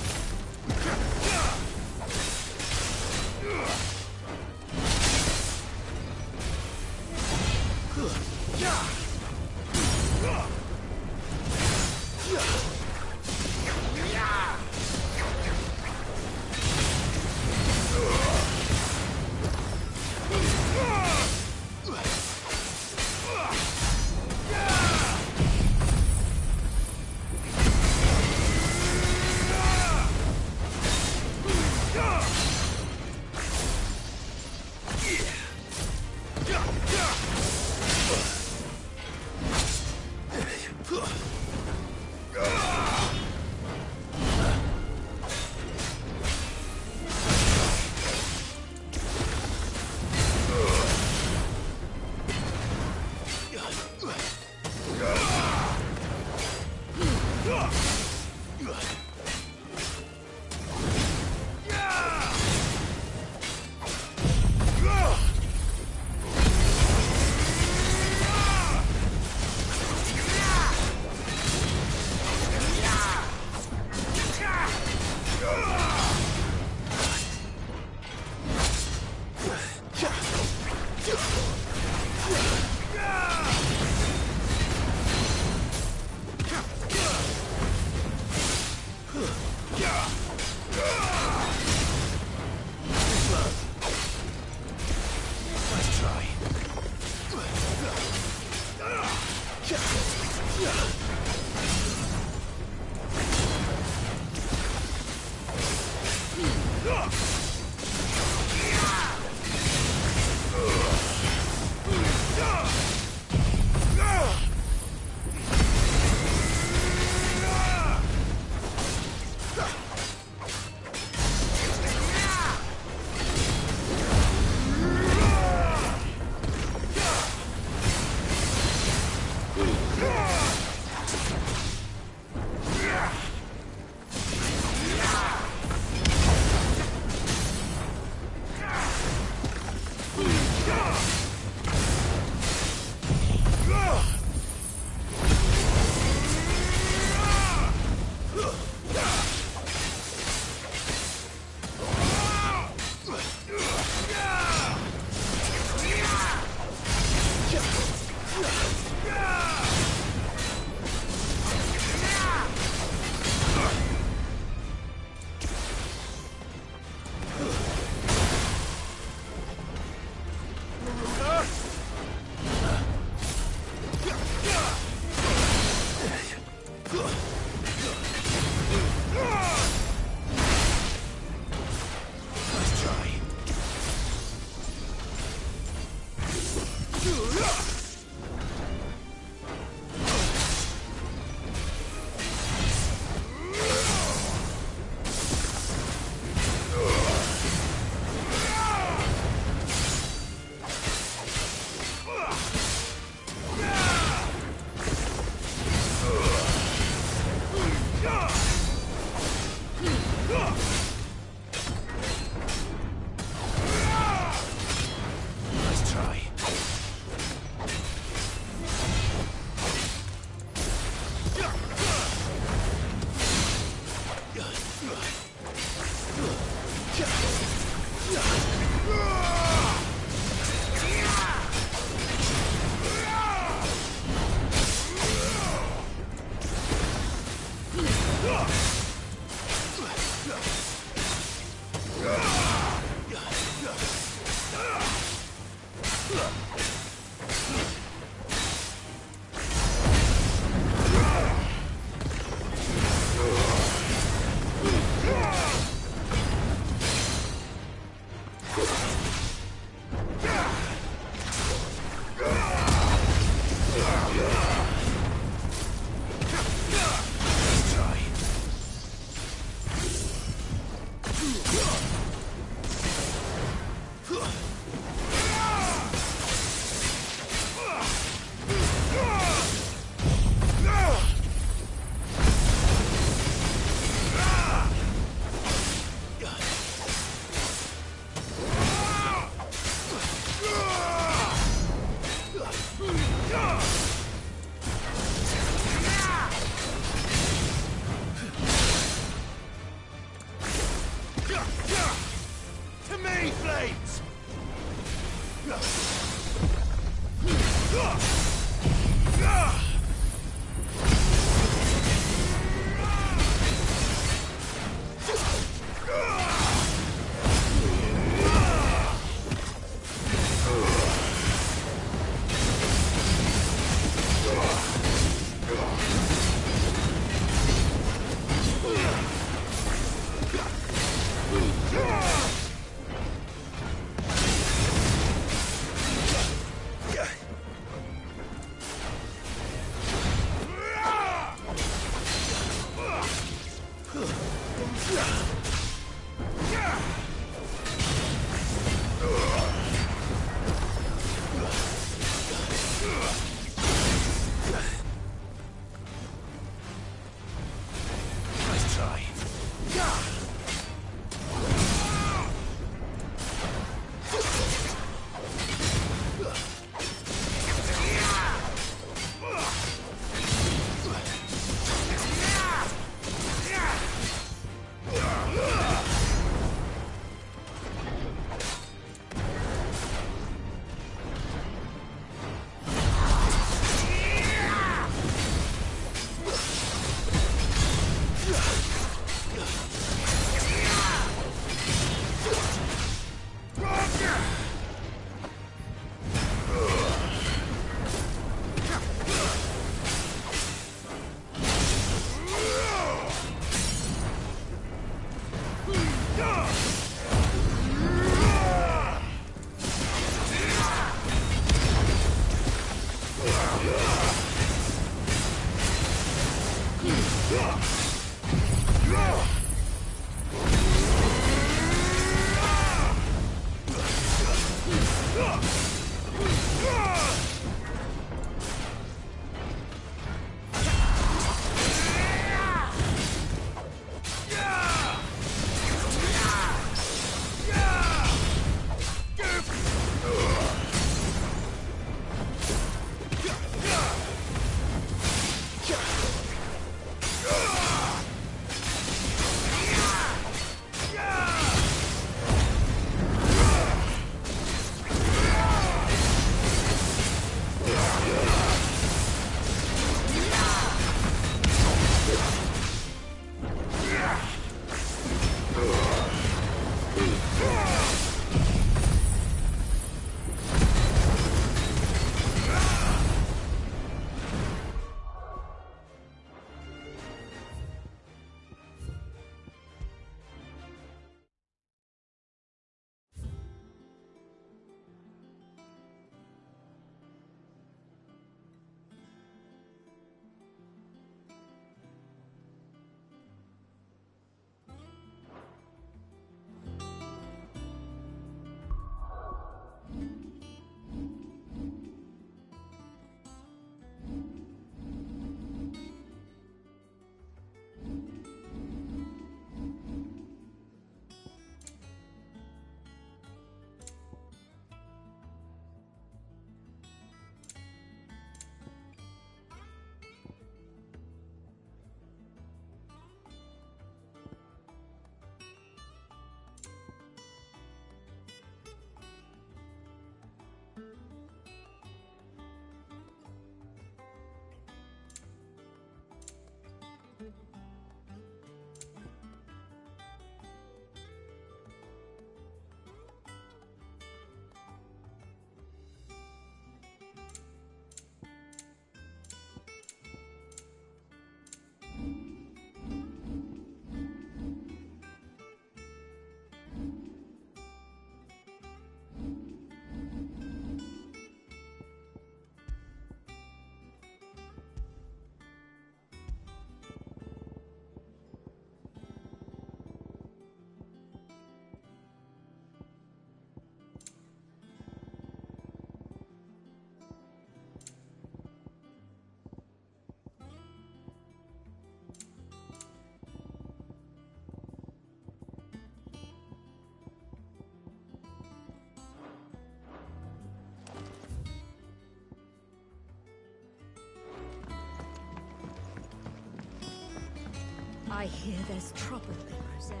I hear there's trouble in Rosaria.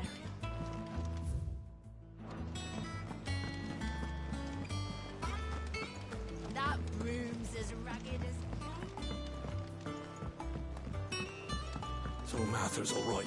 That room's as ragged as... So Martha's all right.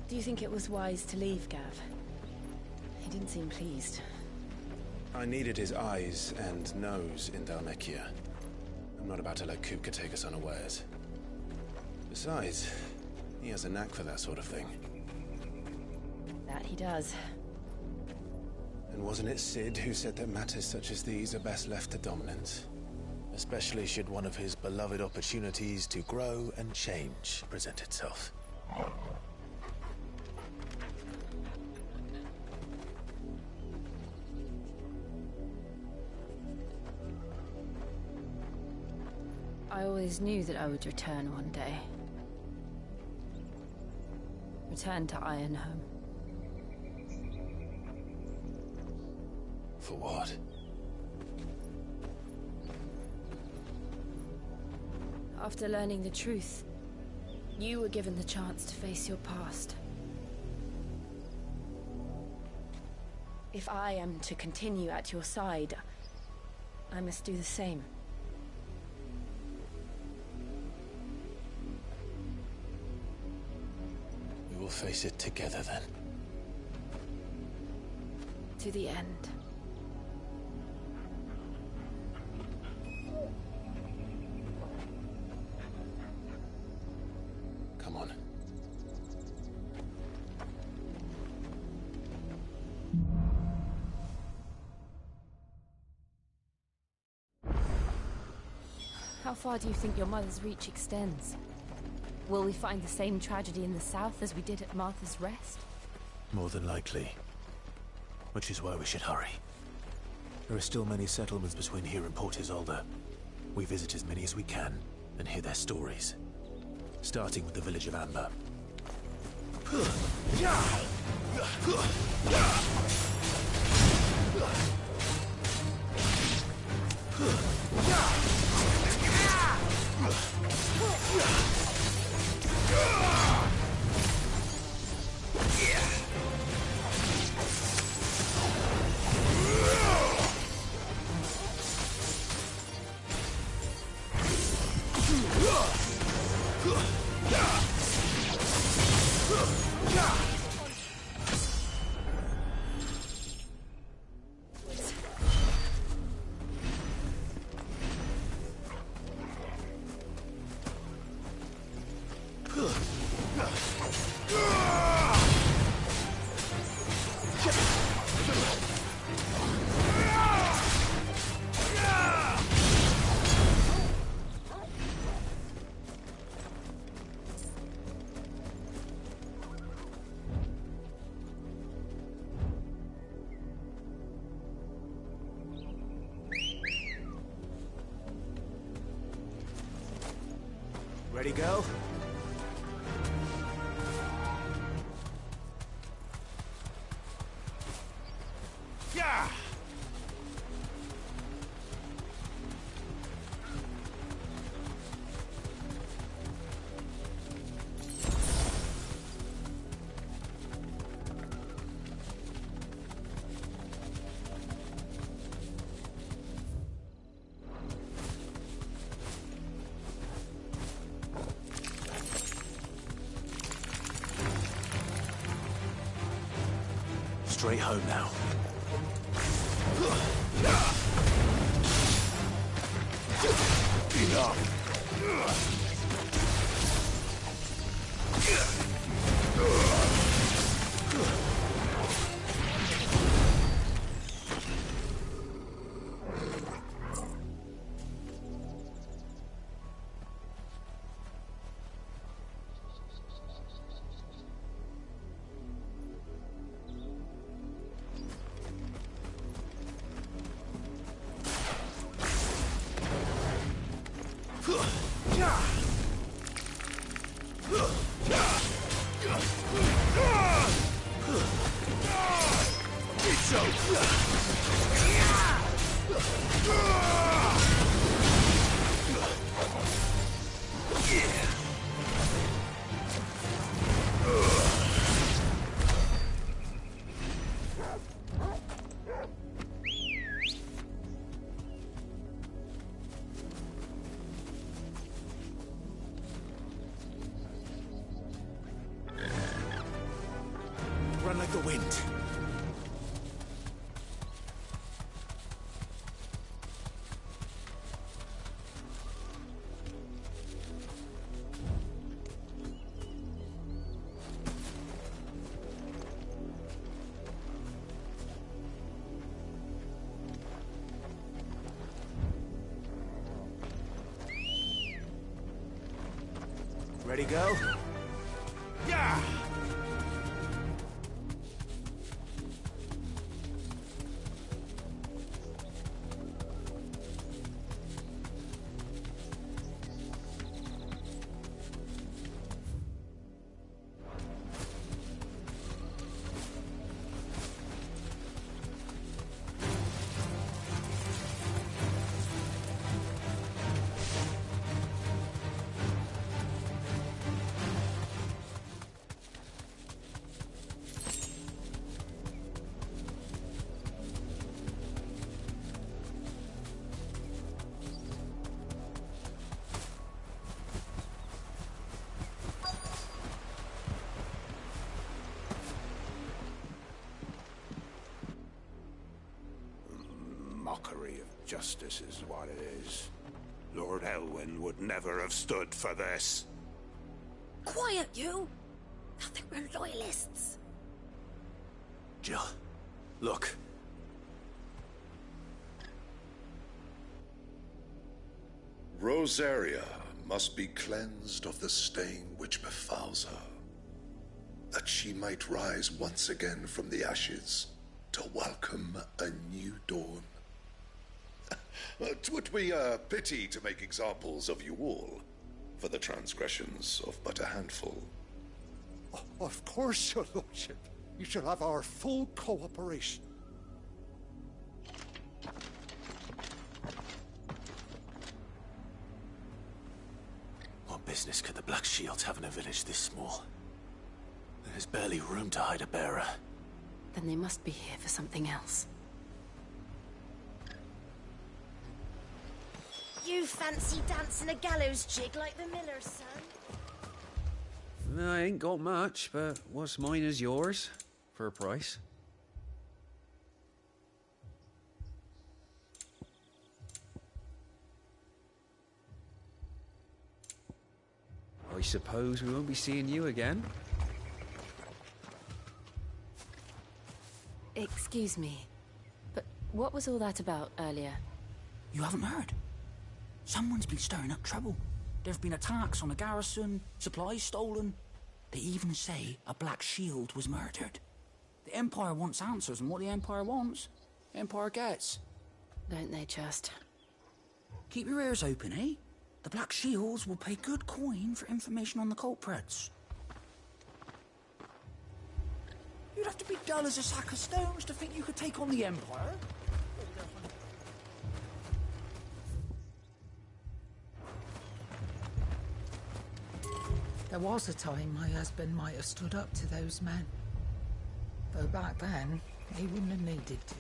Do you think it was wise to leave, Gav? He didn't seem pleased. I needed his eyes and nose in Dhalmekia. I'm not about to let Kupka take us unawares. Besides, he has a knack for that sort of thing. That he does. And wasn't it Sid who said that matters such as these are best left to dominance? Especially should one of his beloved opportunities to grow and change present itself. I always knew that I would return one day. Return to Ironhome. For what? After learning the truth, you were given the chance to face your past. If I am to continue at your side, I must do the same. We will face it together then. To the end. Come on. How far do you think your mother's reach extends? Will we find the same tragedy in the south as we did at Martha's Rest? More than likely. Which is why we should hurry. There are still many settlements between here and Port Isolde. We visit as many as we can and hear their stories. Starting with the village of Amber. Ready, go? Yeah! Straight home now. Enough. wind. Ready, go? Yeah! Mockery of justice is what it is. Lord Elwyn would never have stood for this. Quiet, you! I think we're loyalists. Jill, look. Rosaria must be cleansed of the stain which befouls her, that she might rise once again from the ashes to welcome a new dawn. 'Twould be a pity to make examples of you all for the transgressions of but a handful. Of course, your lordship. You shall have our full cooperation. What business could the Black Shields have in a village this small? There's barely room to hide a bearer. Then they must be here for something else. You fancy dancing a gallows jig like the miller's son? I ain't got much, but what's mine is yours, for a price. I suppose we won't be seeing you again? Excuse me, but what was all that about earlier? You haven't heard? Someone's been stirring up trouble. There've been attacks on the garrison, supplies stolen. They even say a Black Shield was murdered. The Empire wants answers, and what the Empire wants, the Empire gets. Don't they just? Keep your ears open, eh? The Black Shields will pay good coin for information on the culprits. You'd have to be dull as a sack of stones to think you could take on the Empire. There was a time my husband might have stood up to those men. Though back then, he wouldn't have needed to.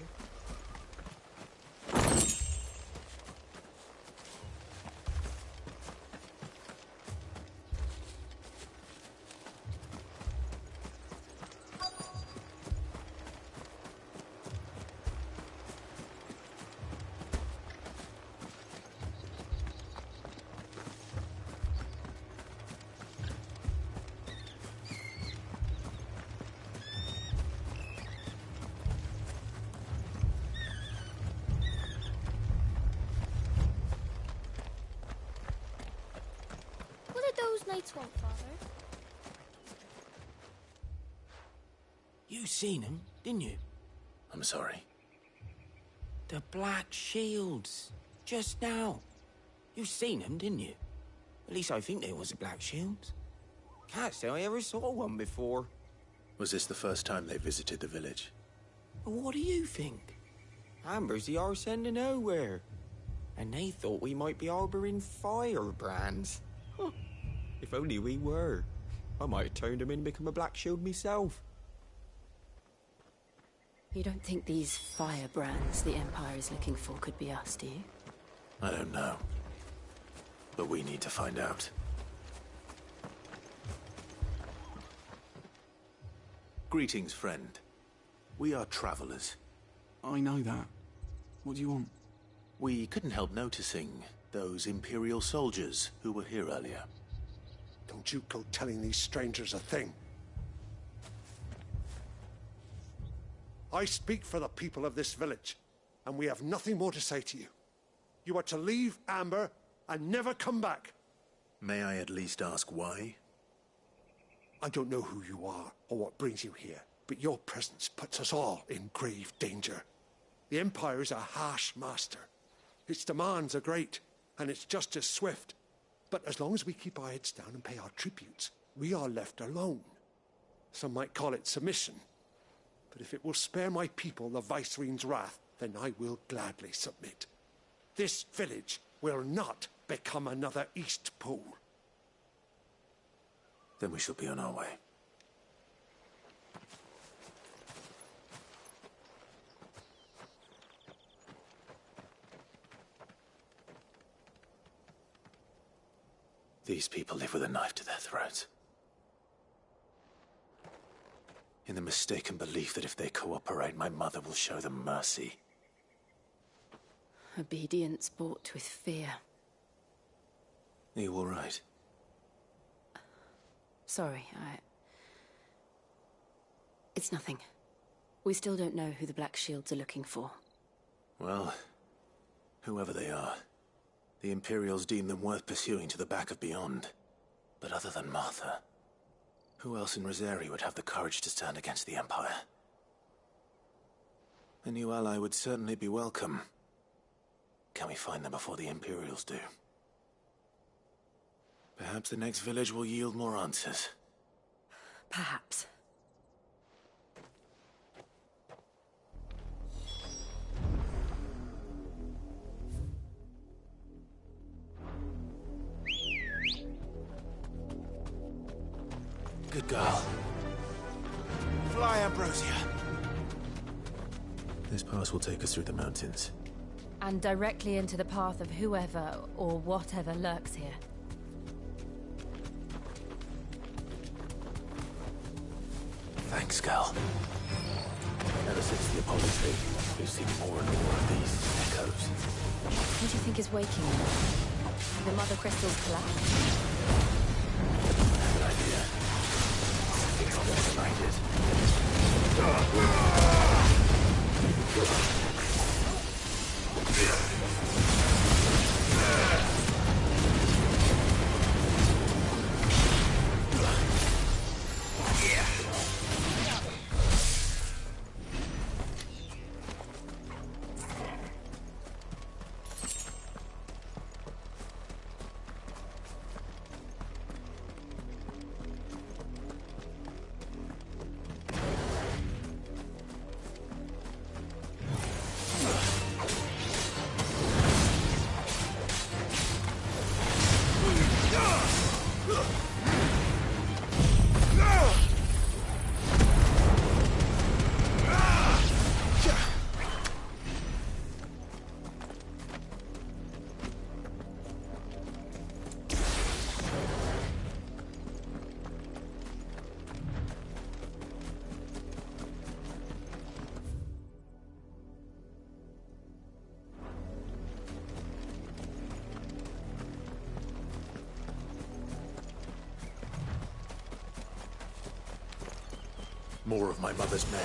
Those knights want, Father. You seen them, didn't you? I'm sorry. The Black Shields. Just now. You seen them, didn't you? At least I think there was a Black Shields. Can't say I ever saw one before. Was this the first time they visited the village? What do you think? Amber's the arse end of nowhere. And they thought we might be harbouring firebrands. Huh. If only we were. I might have turned him in and become a Black Shield myself. You don't think these firebrands the Empire is looking for could be us, do you? I don't know. But we need to find out. Greetings, friend. We are travelers. I know that. What do you want? We couldn't help noticing those Imperial soldiers who were here earlier. Don't you go telling these strangers a thing. I speak for the people of this village, and we have nothing more to say to you. You are to leave Amber and never come back. May I at least ask why? I don't know who you are or what brings you here, but your presence puts us all in grave danger. The Empire is a harsh master. Its demands are great, and its justice swift. But as long as we keep our heads down and pay our tributes, we are left alone. Some might call it submission. But if it will spare my people the Viceroy's wrath, then I will gladly submit. This village will not become another East Pole. Then we shall be on our way. These people live with a knife to their throats. In the mistaken belief that if they cooperate, my mother will show them mercy. Obedience bought with fear. Are you all right? Sorry, It's nothing. We still don't know who the Black Shields are looking for. Well, whoever they are, the Imperials deem them worth pursuing to the back of beyond. But other than Martha, who else in Rosari would have the courage to stand against the Empire? A new ally would certainly be welcome. Can we find them before the Imperials do? Perhaps the next village will yield more answers. Perhaps. Good girl. Fly, Ambrosia. This pass will take us through the mountains. And directly into the path of whoever or whatever lurks here. Thanks, girl. Ever since the Apology, we've seen more and more of these echoes. What do you think is waking them? The Mother Crystal's collapse? I have an idea. I think I'll get it. More of my mother's men.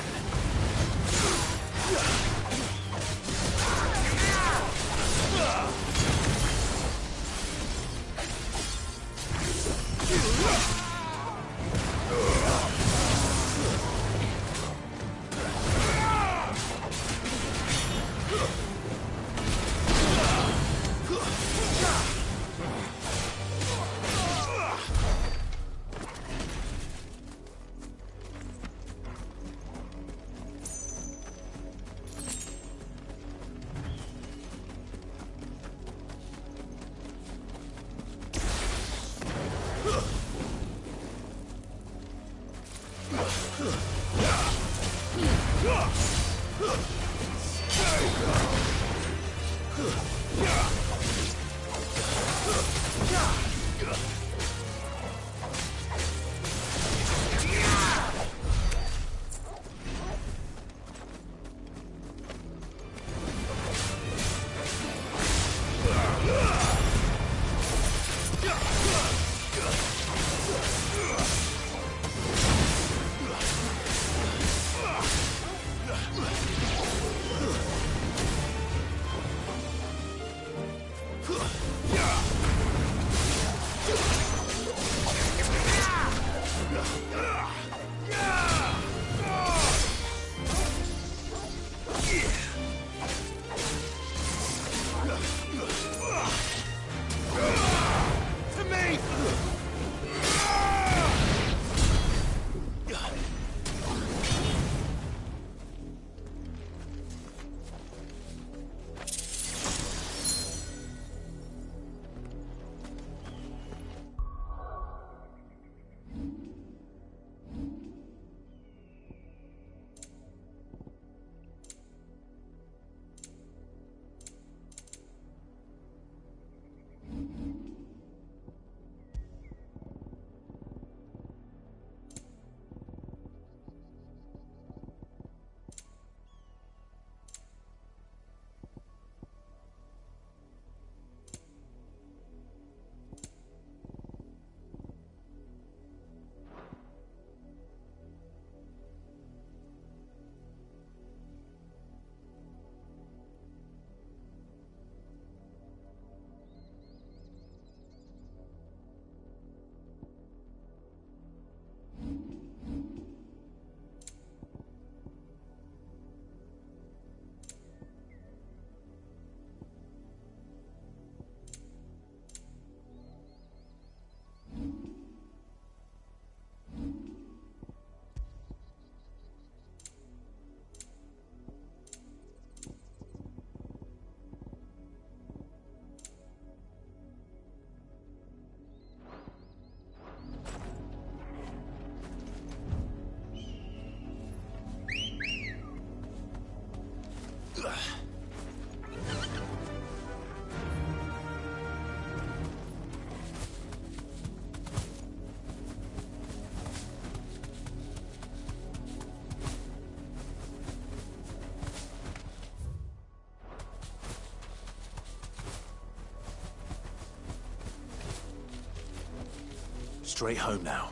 straight home now.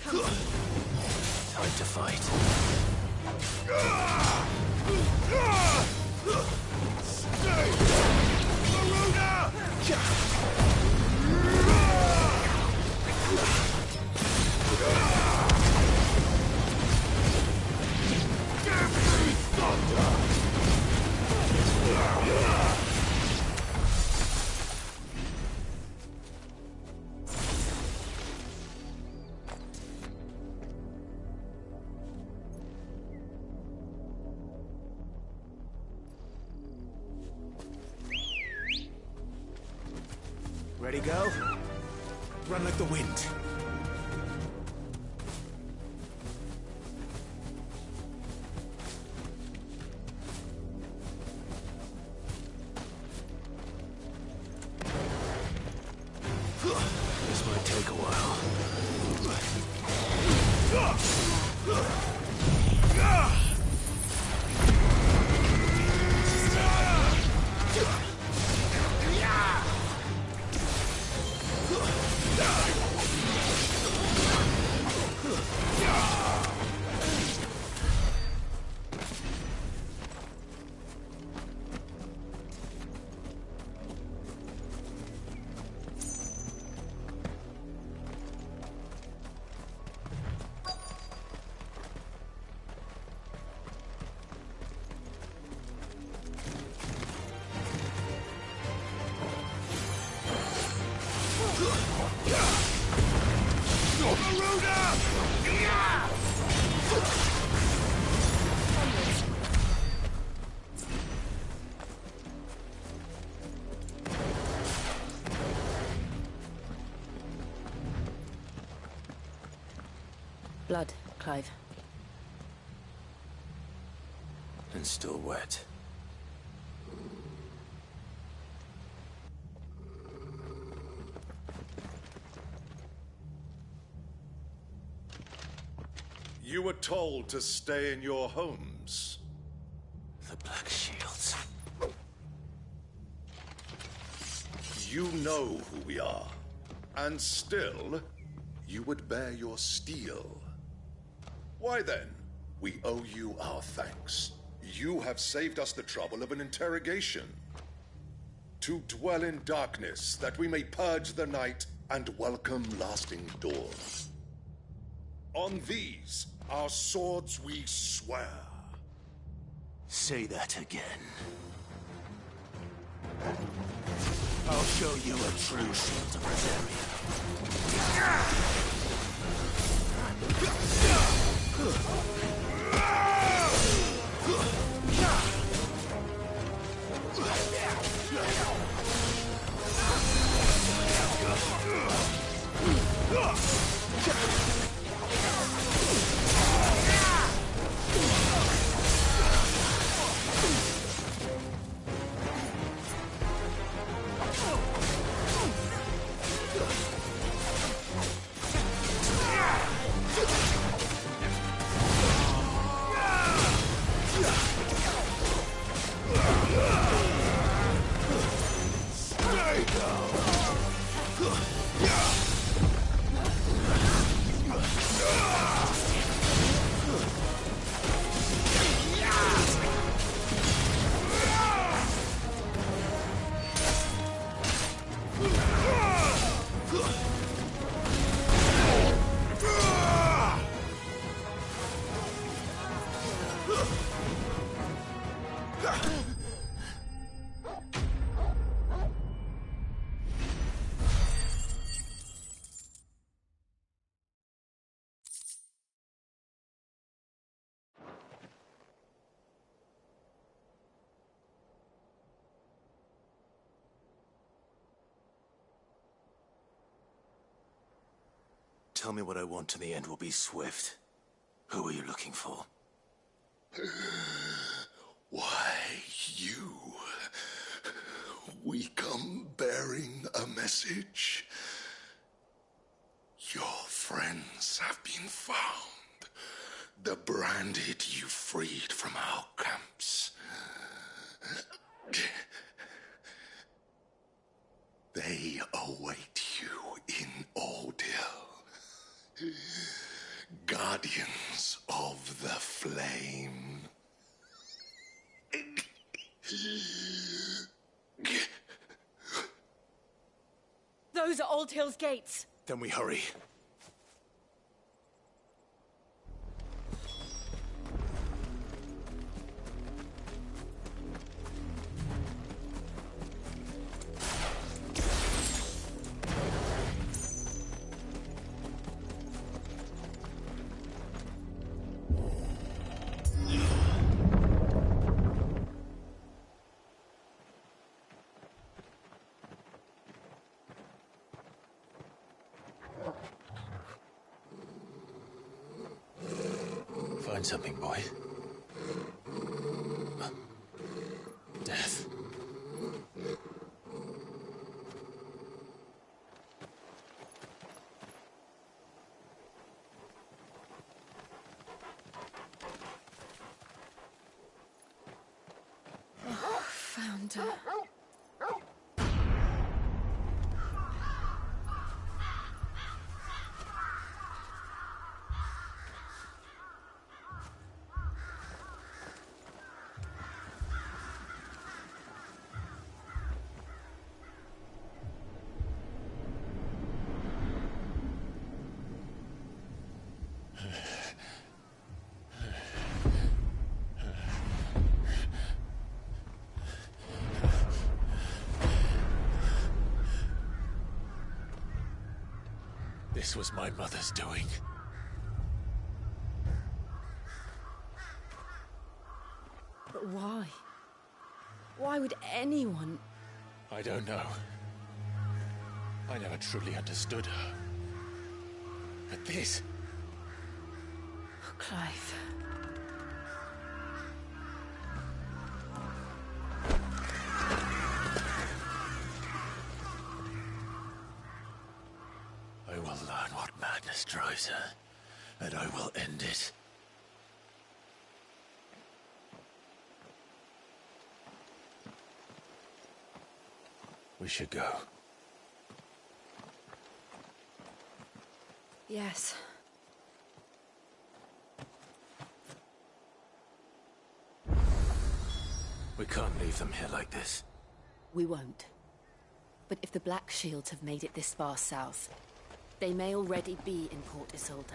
Come on. Time to fight. Stay! Maruna! Ready, go? Run like the wind. This might take a while. Blood, Clive. And still wet. You were told to stay in your homes. The Black Shields. You know who we are. And still, you would bear your steel. Why then, we owe you our thanks. You have saved us the trouble of an interrogation. To dwell in darkness, that we may purge the night and welcome lasting dawn. On these, our swords we swear. Say that again. I'll show you a true shield of Tell me what I want and the end will be swift. Who are you looking for? Why, you. We come bearing a message. Your friends have been found. The branded you freed from our camps. They await you in old guardians of the flame. Those are Old Hill's gates. Then we hurry. Find something, boy. Death. Oh, found her. This was my mother's doing. But why? Why would anyone... I don't know. I never truly understood her. But this... Oh, Clive. I will learn what madness drives her, and I will end it. We should go. Yes. We can't leave them here like this. We won't. But if the Black Shields have made it this far south, they may already be in Port Isolde.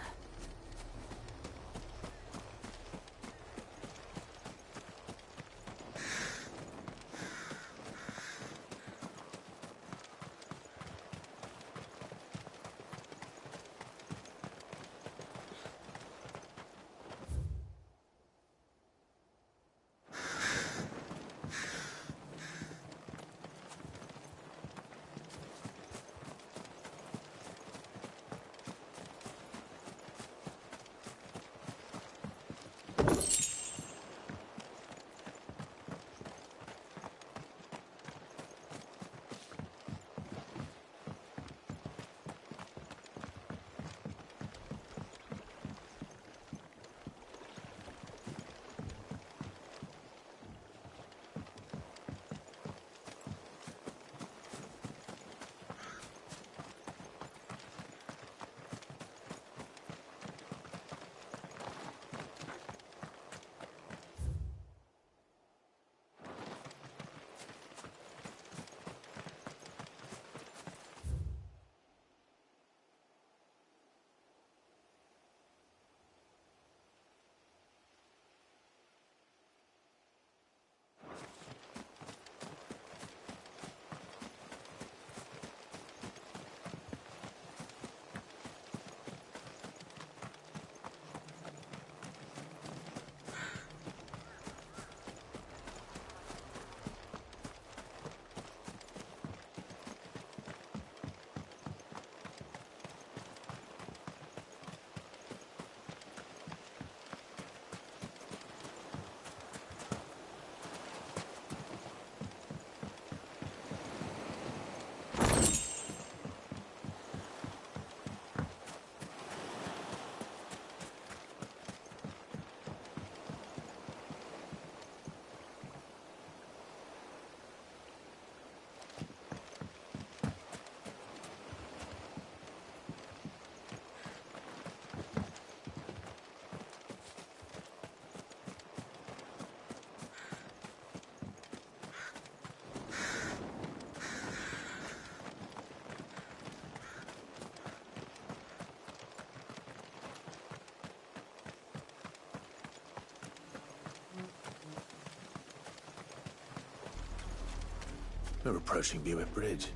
We're approaching Buick Bridge.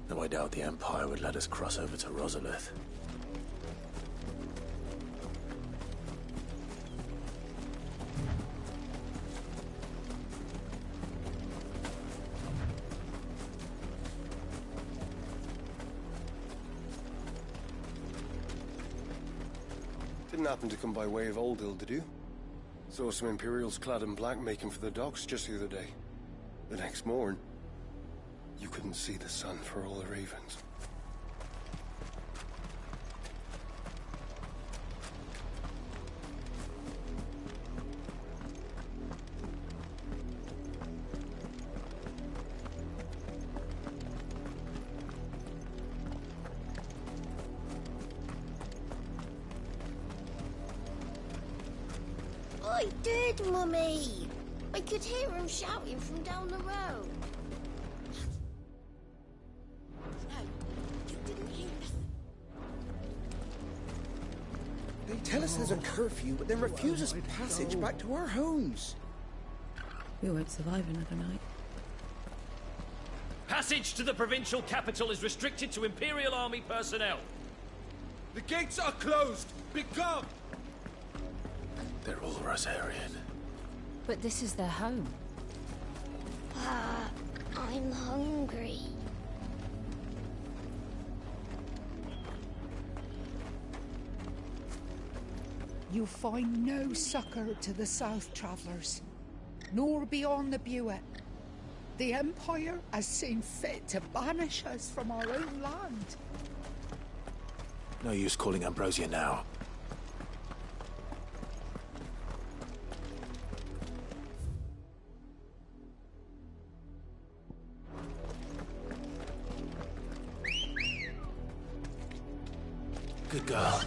Though I doubt the Empire would let us cross over to Rosalith. Didn't happen to come by way of Old Hill, did you? Saw some Imperials clad in black making for the docks just the other day. The next morn, you couldn't see the sun for all the ravens. I did, Mummy! I could hear him shouting from down the road. No, you didn't hear nothing. They tell us there's a curfew, but then refuse us passage back to our homes. We won't survive another night. Passage to the provincial capital is restricted to Imperial Army personnel. The gates are closed! Become! They're all Rosarian. But this is their home. I'm hungry. You find no succor to the South Travellers, nor beyond the Buet. The Empire has seen fit to banish us from our own land. No use calling Ambrosia now. Good girl.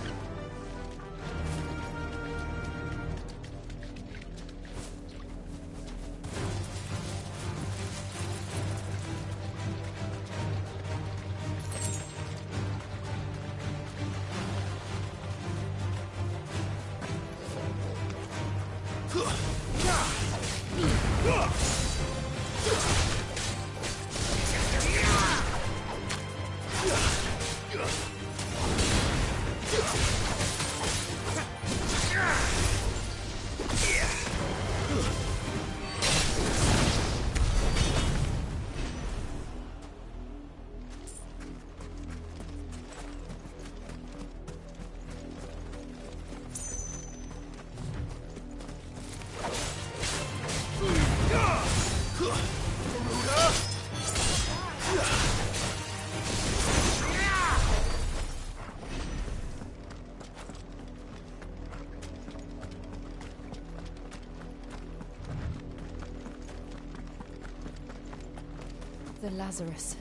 The Lazarus.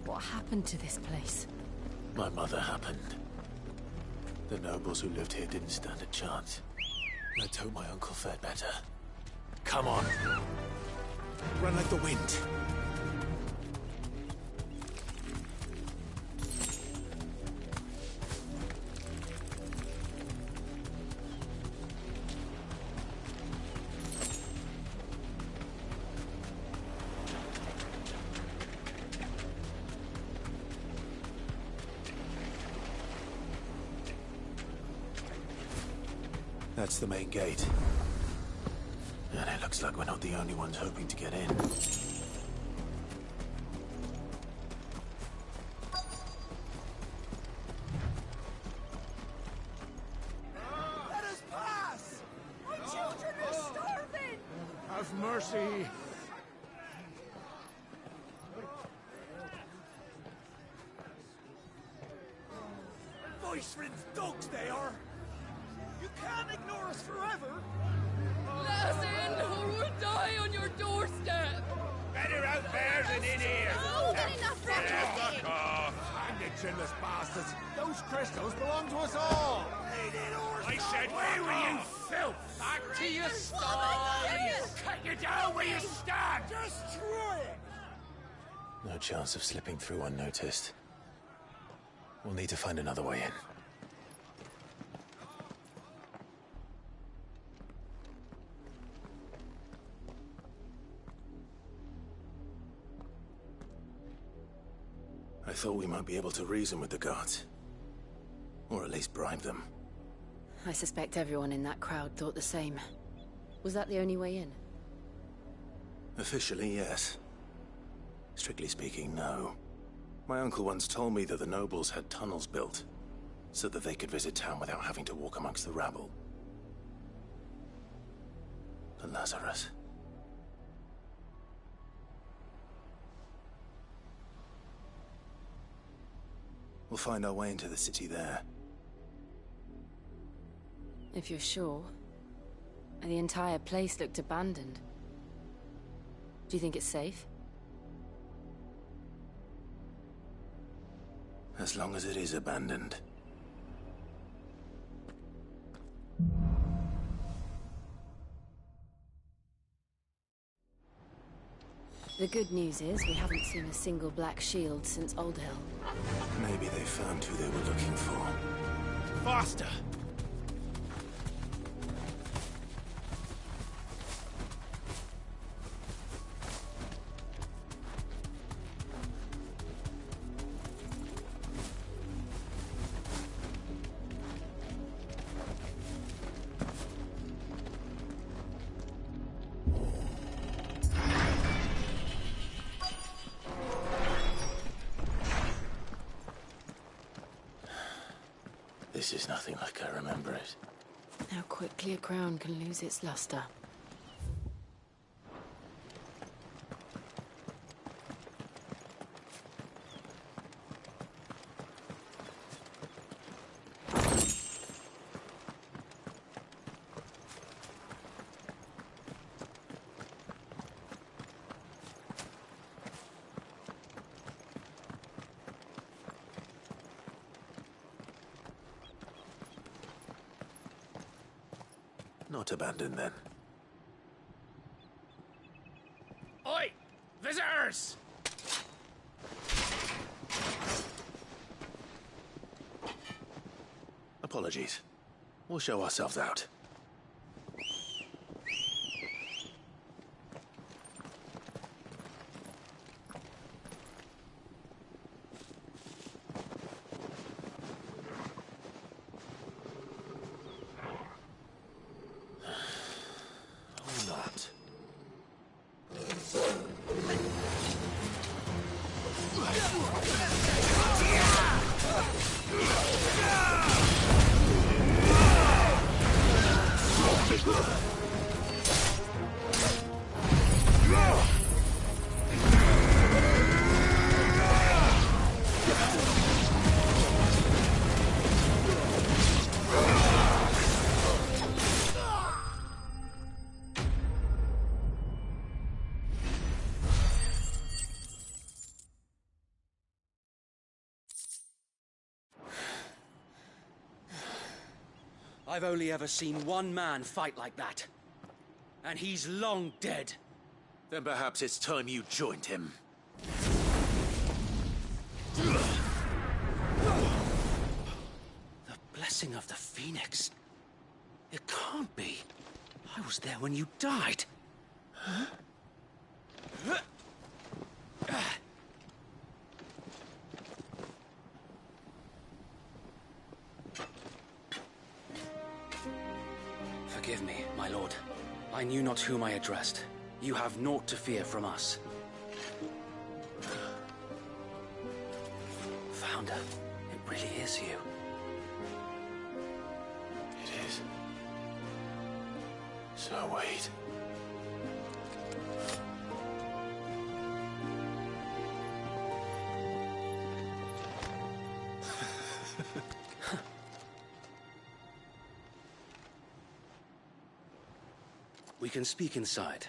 What happened to this place? My mother happened. The nobles who lived here didn't stand a chance. Let's hope my uncle fared better. Come on. Run like the wind. That's the main gate. And it looks like we're not the only ones hoping to get in. Let us pass! My children are starving! Have mercy! Voice-ridden dogs they are! You can't ignore us forever! Let us in, or we'll die on your doorstep! Better out there than in here! Oh, get enough Fuck off! And you chinless bastards! Those crystals belong to us all! I said, where were you, filth? Back to your stall! Cut you down where you stand! Destroy it! No chance of slipping through unnoticed. We'll need to find another way in. thought we might be able to reason with the guards. Or at least bribe them. I suspect everyone in that crowd thought the same. Was that the only way in? Officially, yes. Strictly speaking, no. My uncle once told me that the nobles had tunnels built, so that they could visit town without having to walk amongst the rabble. The Lazarus. We'll find our way into the city there. If you're sure. The entire place looked abandoned. Do you think it's safe? As long as it is abandoned. The good news is we haven't seen a single black shield since Old Hill. Maybe they found who they were looking for. Faster! This is nothing like I remember it. How quickly a crown can lose its luster. Not abandoned, then. Oi! Visitors! Apologies. We'll show ourselves out. I've only ever seen one man fight like that. And he's long dead. Then perhaps it's time you joined him. The blessing of the Phoenix. It can't be. I was there when you died. Huh? Forgive me, my lord. I knew not whom I addressed. You have naught to fear from us. Founder, it really is you. It is. So wait. We can speak inside.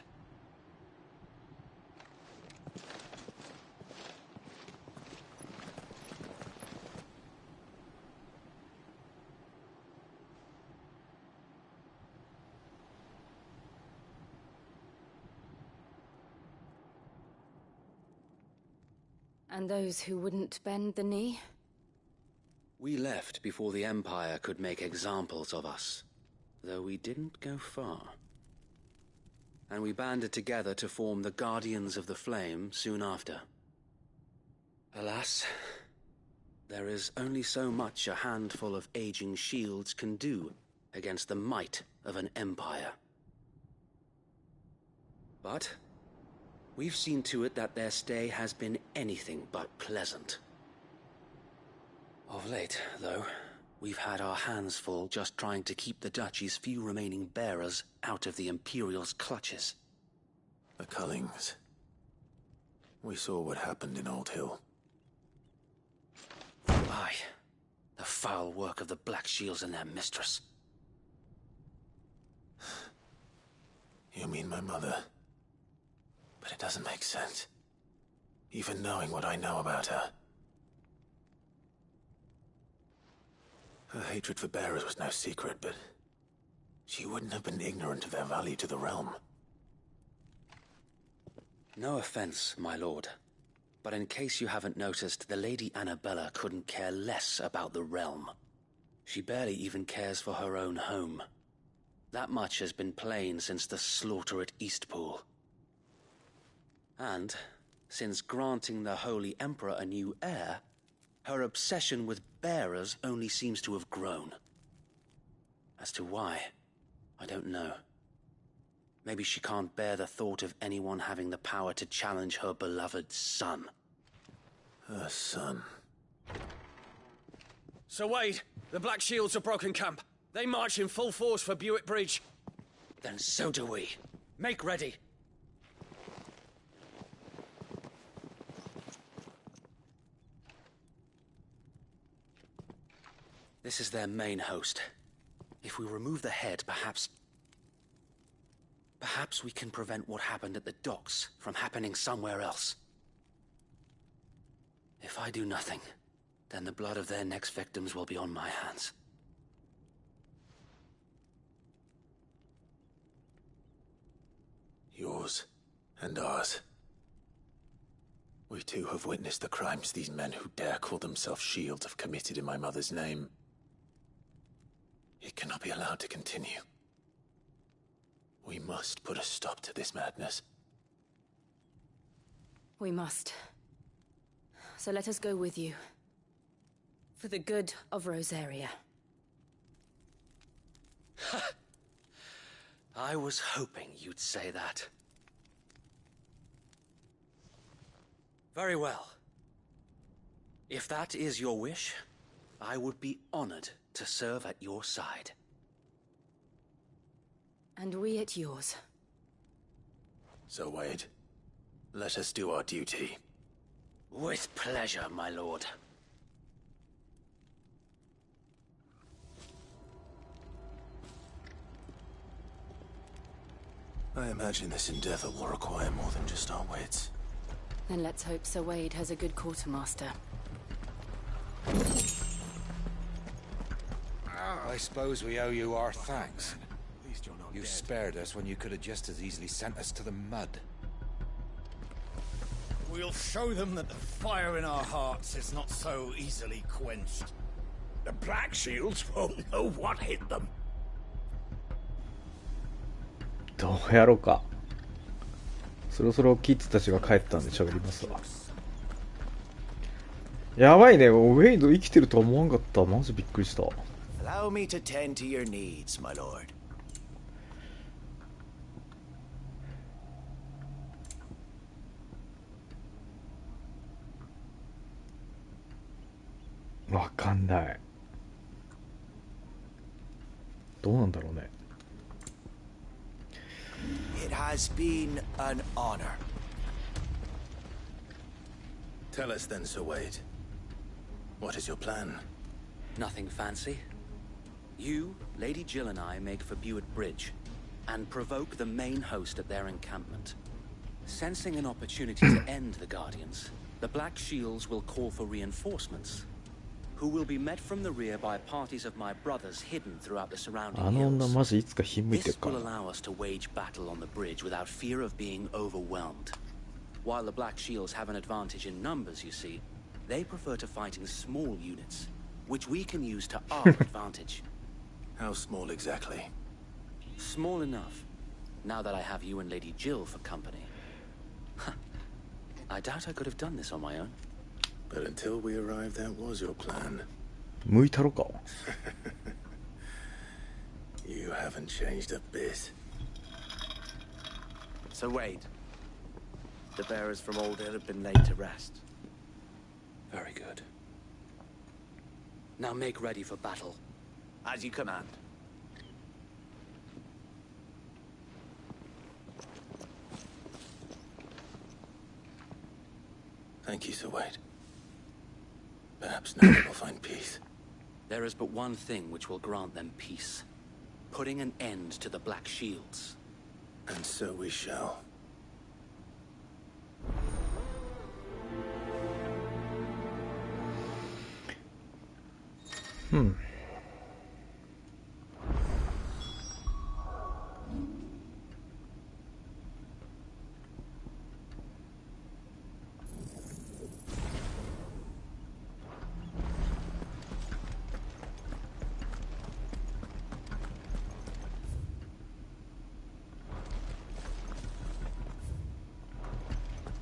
And those who wouldn't bend the knee? We left before the Empire could make examples of us, though we didn't go far. And we banded together to form the Guardians of the Flame soon after. Alas, there is only so much a handful of aging shields can do against the might of an empire. But we've seen to it that their stay has been anything but pleasant. Of late, though, we've had our hands full just trying to keep the Duchy's few remaining bearers out of the Imperial's clutches. The Cullings. We saw what happened in Old Hill. Aye. The foul work of the Black Shields and their mistress. You mean my mother? But it doesn't make sense. Even knowing what I know about her. Her hatred for bearers was no secret, but she wouldn't have been ignorant of their value to the realm. No offense, my lord, but in case you haven't noticed, the Lady Annabella couldn't care less about the realm. She barely even cares for her own home. That much has been plain since the slaughter at Eastpool. And, since granting the Holy Emperor a new heir, her obsession with bearers only seems to have grown. As to why, I don't know. Maybe she can't bear the thought of anyone having the power to challenge her beloved son. Her son. Sir Wade, the Black Shields have broken camp. They march in full force for Buick Bridge. Then so do we. Make ready. This is their main host. If we remove the head, perhaps we can prevent what happened at the docks from happening somewhere else. If I do nothing, then the blood of their next victims will be on my hands. Yours and ours. We too have witnessed the crimes these men who dare call themselves shields have committed in my mother's name. It cannot be allowed to continue. We must put a stop to this madness. We must. So let us go with you. For the good of Rosaria. I was hoping you'd say that. Very well. If that is your wish, I would be honored to serve at your side. And we at yours. So, Wade, let us do our duty. With pleasure, my lord. I imagine this endeavor will require more than just our wits. Then let's hope Sir Wade has a good quartermaster. I suppose we owe you our thanks. You spared us when you could have just as easily sent us to the mud. We'll show them that the fire in our hearts is not so easily quenched. The Black Shields won't know what hit them. どうやろうか。そろそろキッズたちが帰ったんで喋りますわ。やばいね、ウェイド生きてるとは思わんかった。マジびっくりした。Allow me to tend to your needs, my lord. わかんない。どうなんだろうね。It has been an honor. Tell us then, Sir Wade. What is your plan? Nothing fancy. You, Lady Jill and I make for Buick Bridge and provoke the main host at their encampment. Sensing an opportunity to end the Guardians, the Black Shields will call for reinforcements, who will be met from the rear by parties of my brothers hidden throughout the surrounding あの女 hills. マジいつかひんむいてる This か will ら。 allow us to wage battle on the bridge without fear of being overwhelmed. While the Black Shields have an advantage in numbers, you see, they prefer to fight in small units, which we can use to our advantage. How small exactly? Small enough, now that I have you and Lady Jill for company. I doubt I could have done this on my own. But until we arrived, that was your plan. 向いたろか You haven't changed a bit. So Wade, the bearers from Old Hill have been laid to rest. Very good. Now make ready for battle. As you command. Thank you, Sir Wade. Perhaps now we will find peace. There is but one thing which will grant them peace. Putting an end to the Black Shields. And so we shall.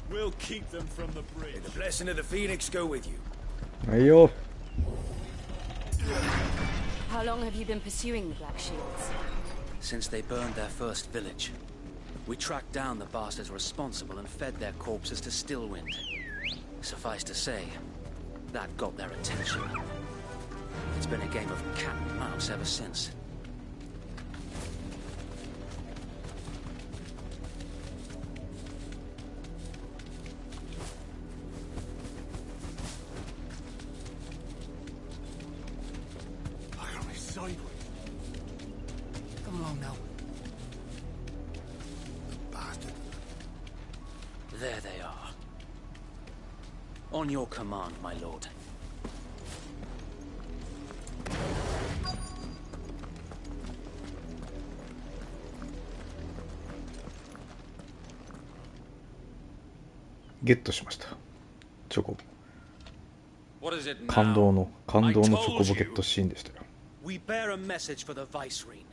We'll keep them from the bridge. May the blessing of the Phoenix go with you. はいよ How long have you been pursuing the Black Shields? Since they burned their first village. We tracked down the bastards responsible and fed their corpses to Stillwind. Suffice to say, that got their attention. It's been a game of cat and mouse ever since. Come along now. There they are. On your command, my lord.ゲットしましたチョコボ What is it now? 感動のチョコボゲットシーンでしたよ We bear a message for the Vicereine.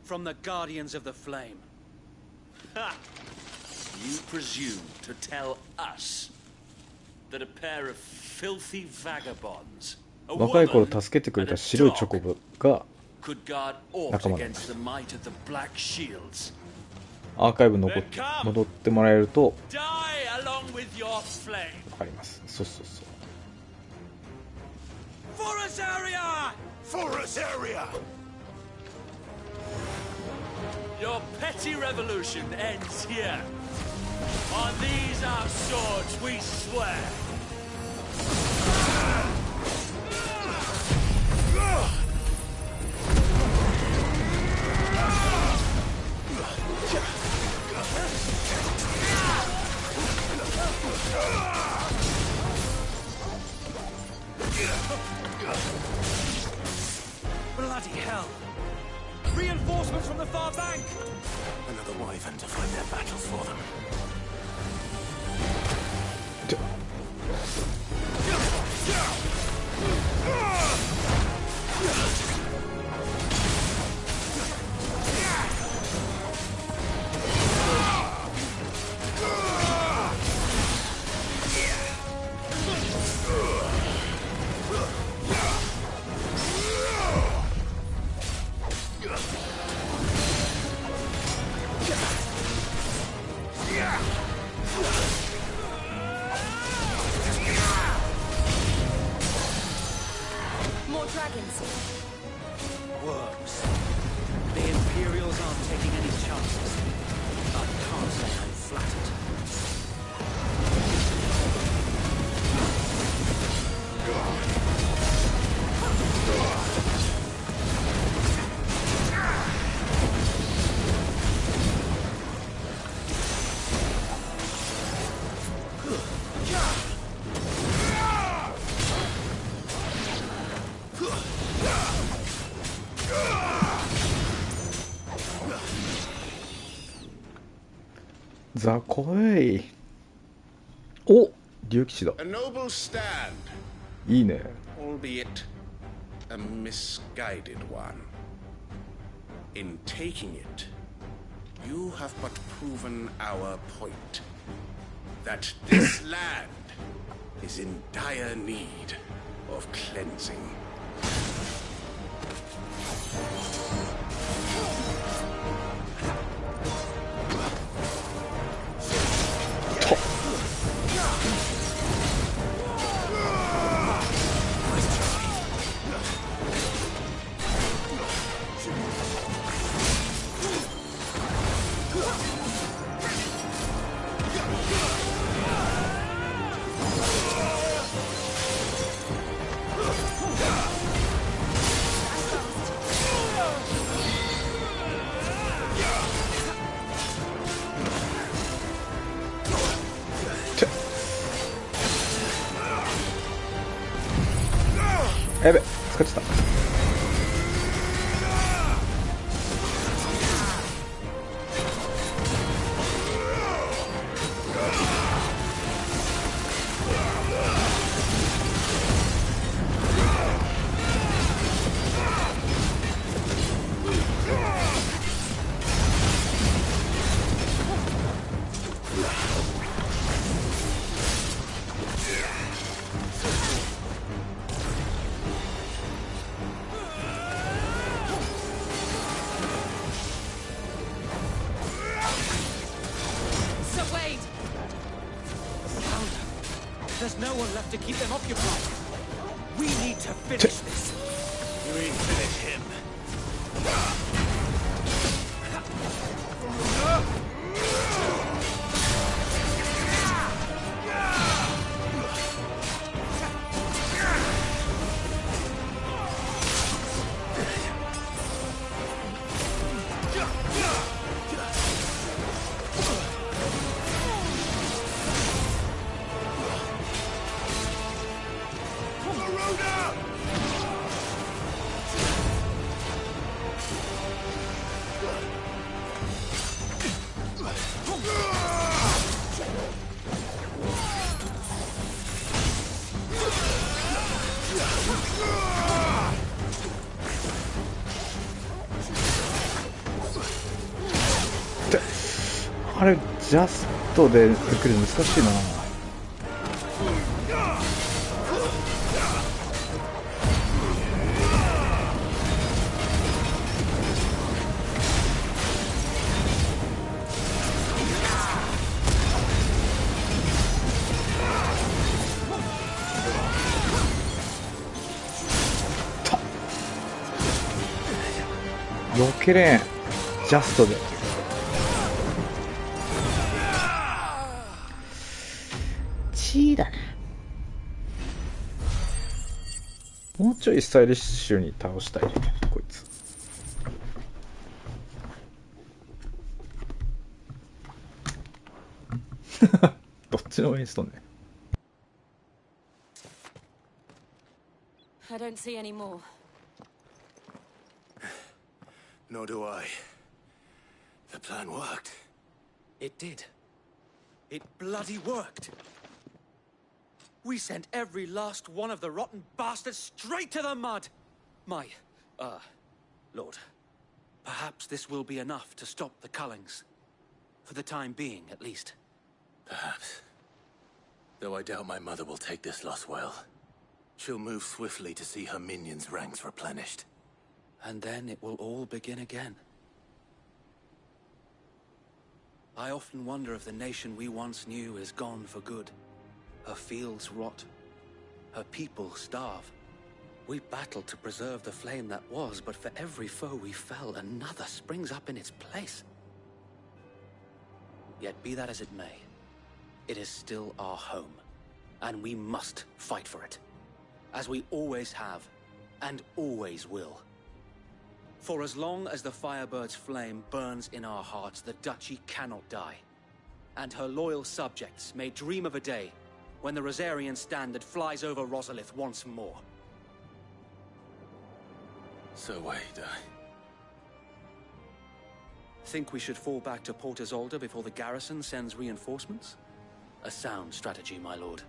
From the Guardians of the Flame. Ha! You presume to tell us that a pair of filthy vagabonds, a 若い頃 woman 助けてくれた白いチョコボが could guard aught 仲間なんで against す the might of the Black Shields. アーカイブに戻ってもらえると Die along with your flame. 分かりますそうそうそう Forest area! Forest area! Your petty revolution ends here. On these our swords we swear. Bloody hell! Reinforcements from the far bank! Another wyvern to fight their battles for them. More dragons. Worms. The Imperials aren't taking any chances. I can't say I'm flattered.ザコエイお竜騎士だ A noble stand, いいね albeit a misguided one. In taking it, you have but proven our point. that this land is in dire need of cleansing.やべ、使っちゃった。There's no one left to keep them occupied. We need to finish this. You mean finish him?あれジャストで来るの難しいな。避けれん、ジャストで。チーだな。もうちょいスタイリッシュに倒したいね、こいつ。どっちの応援しとんねん。I don't see any more. Nor do I. The plan worked. It did. It bloody worked. We sent every last one of the rotten bastards straight to the mud. My, Lord, perhaps this will be enough to stop the Cullings. For the time being, at least. Perhaps. Though I doubt my mother will take this loss well. She'll move swiftly to see her minions' ranks replenished. And then it will all begin again. I often wonder if the nation we once knew is gone for good. Her fields rot. Her people starve. We battled to preserve the flame that was, but for every foe we fell, another springs up in its place. Yet be that as it may, it is still our home, and we must fight for it, as we always have, and always will. For as long as the Firebird's flame burns in our hearts, the Duchy cannot die. And her loyal subjects may dream of a day when the Rosarian standard flies over Rosalith once more. So wait, Think we should fall back to Port Isolde before the garrison sends reinforcements? A sound strategy, my lord.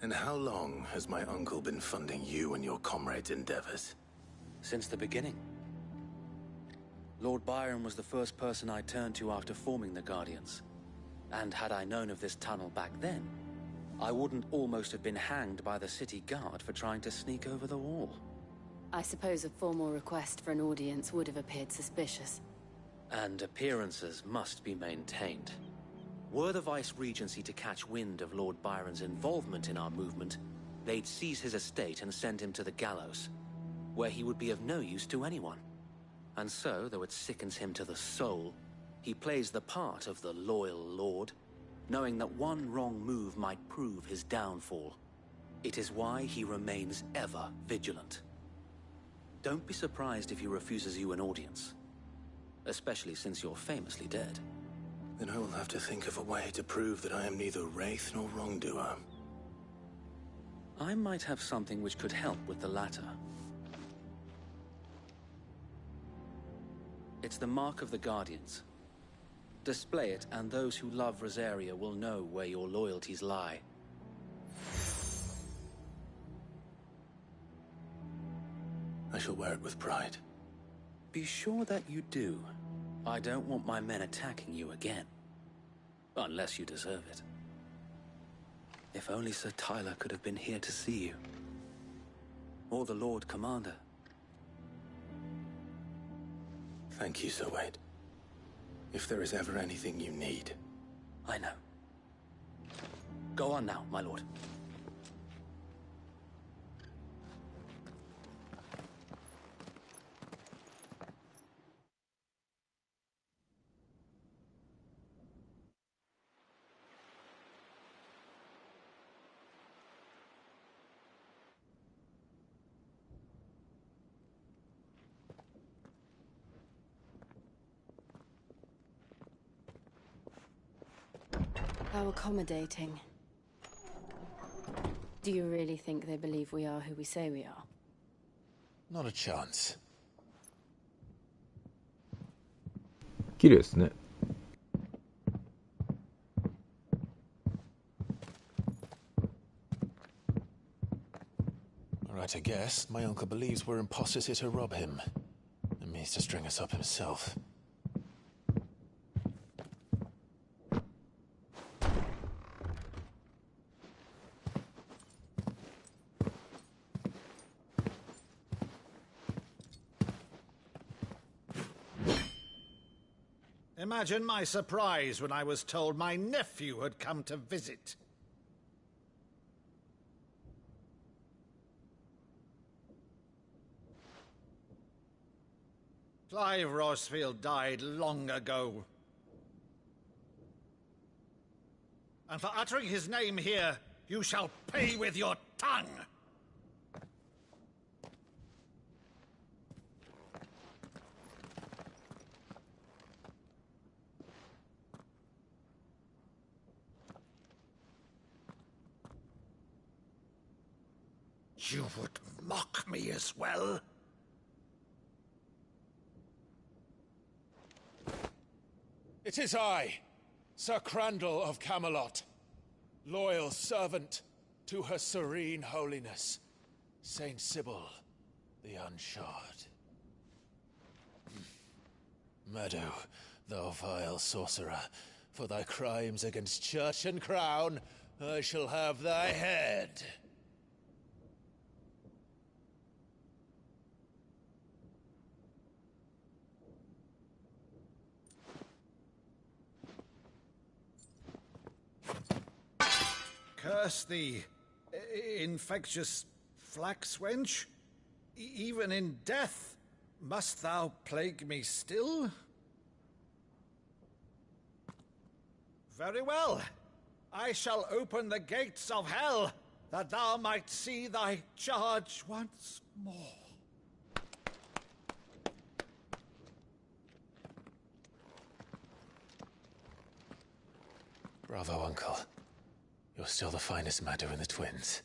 And how long has my uncle been funding you and your comrades' endeavors? Since the beginning. Lord Byron was the first person I turned to after forming the Guardians. And had I known of this tunnel back then, I wouldn't almost have been hanged by the city guard for trying to sneak over the wall. I suppose a formal request for an audience would have appeared suspicious. And appearances must be maintained. Were the Vice-Regency to catch wind of Lord Byron's involvement in our movement, they'd seize his estate and send him to the gallows, where he would be of no use to anyone. And so, though it sickens him to the soul, he plays the part of the loyal lord, knowing that one wrong move might prove his downfall. It is why he remains ever vigilant. Don't be surprised if he refuses you an audience, especially since you're famously dead. Then I will have to think of a way to prove that I am neither wraith nor wrongdoer. I might have something which could help with the latter. It's the mark of the Guardians. Display it, and those who love Rosaria will know where your loyalties lie. I shall wear it with pride. Be sure that you do. I don't want my men attacking you again. Unless you deserve it. If only Sir Tyler could have been here to see you. Or the Lord Commander. Thank you, Sir Wade. If there is ever anything you need. I know. Go on now, my lord. How accommodating. Do you really think they believe we are who we say we are? Not a chance. 綺麗ですね。Right, I guess. My uncle believes we're imposters here to rob him. And means to string us up himself. Imagine my surprise when I was told my nephew had come to visit. Clive Rosfield died long ago. And for uttering his name here, you shall pay with your tongue! You would mock me as well? It is I, Sir Crandall of Camelot, loyal servant to Her Serene Holiness, Saint Sybil the Unshod. Meadow, thou vile sorcerer, for thy crimes against church and crown, I shall have thy head. Curse thee, infectious flax wench. Even in death, must thou plague me still? Very well. I shall open the gates of hell, that thou might see thy charge once more. Bravo, Uncle. You're still the finest Meadow in the twins.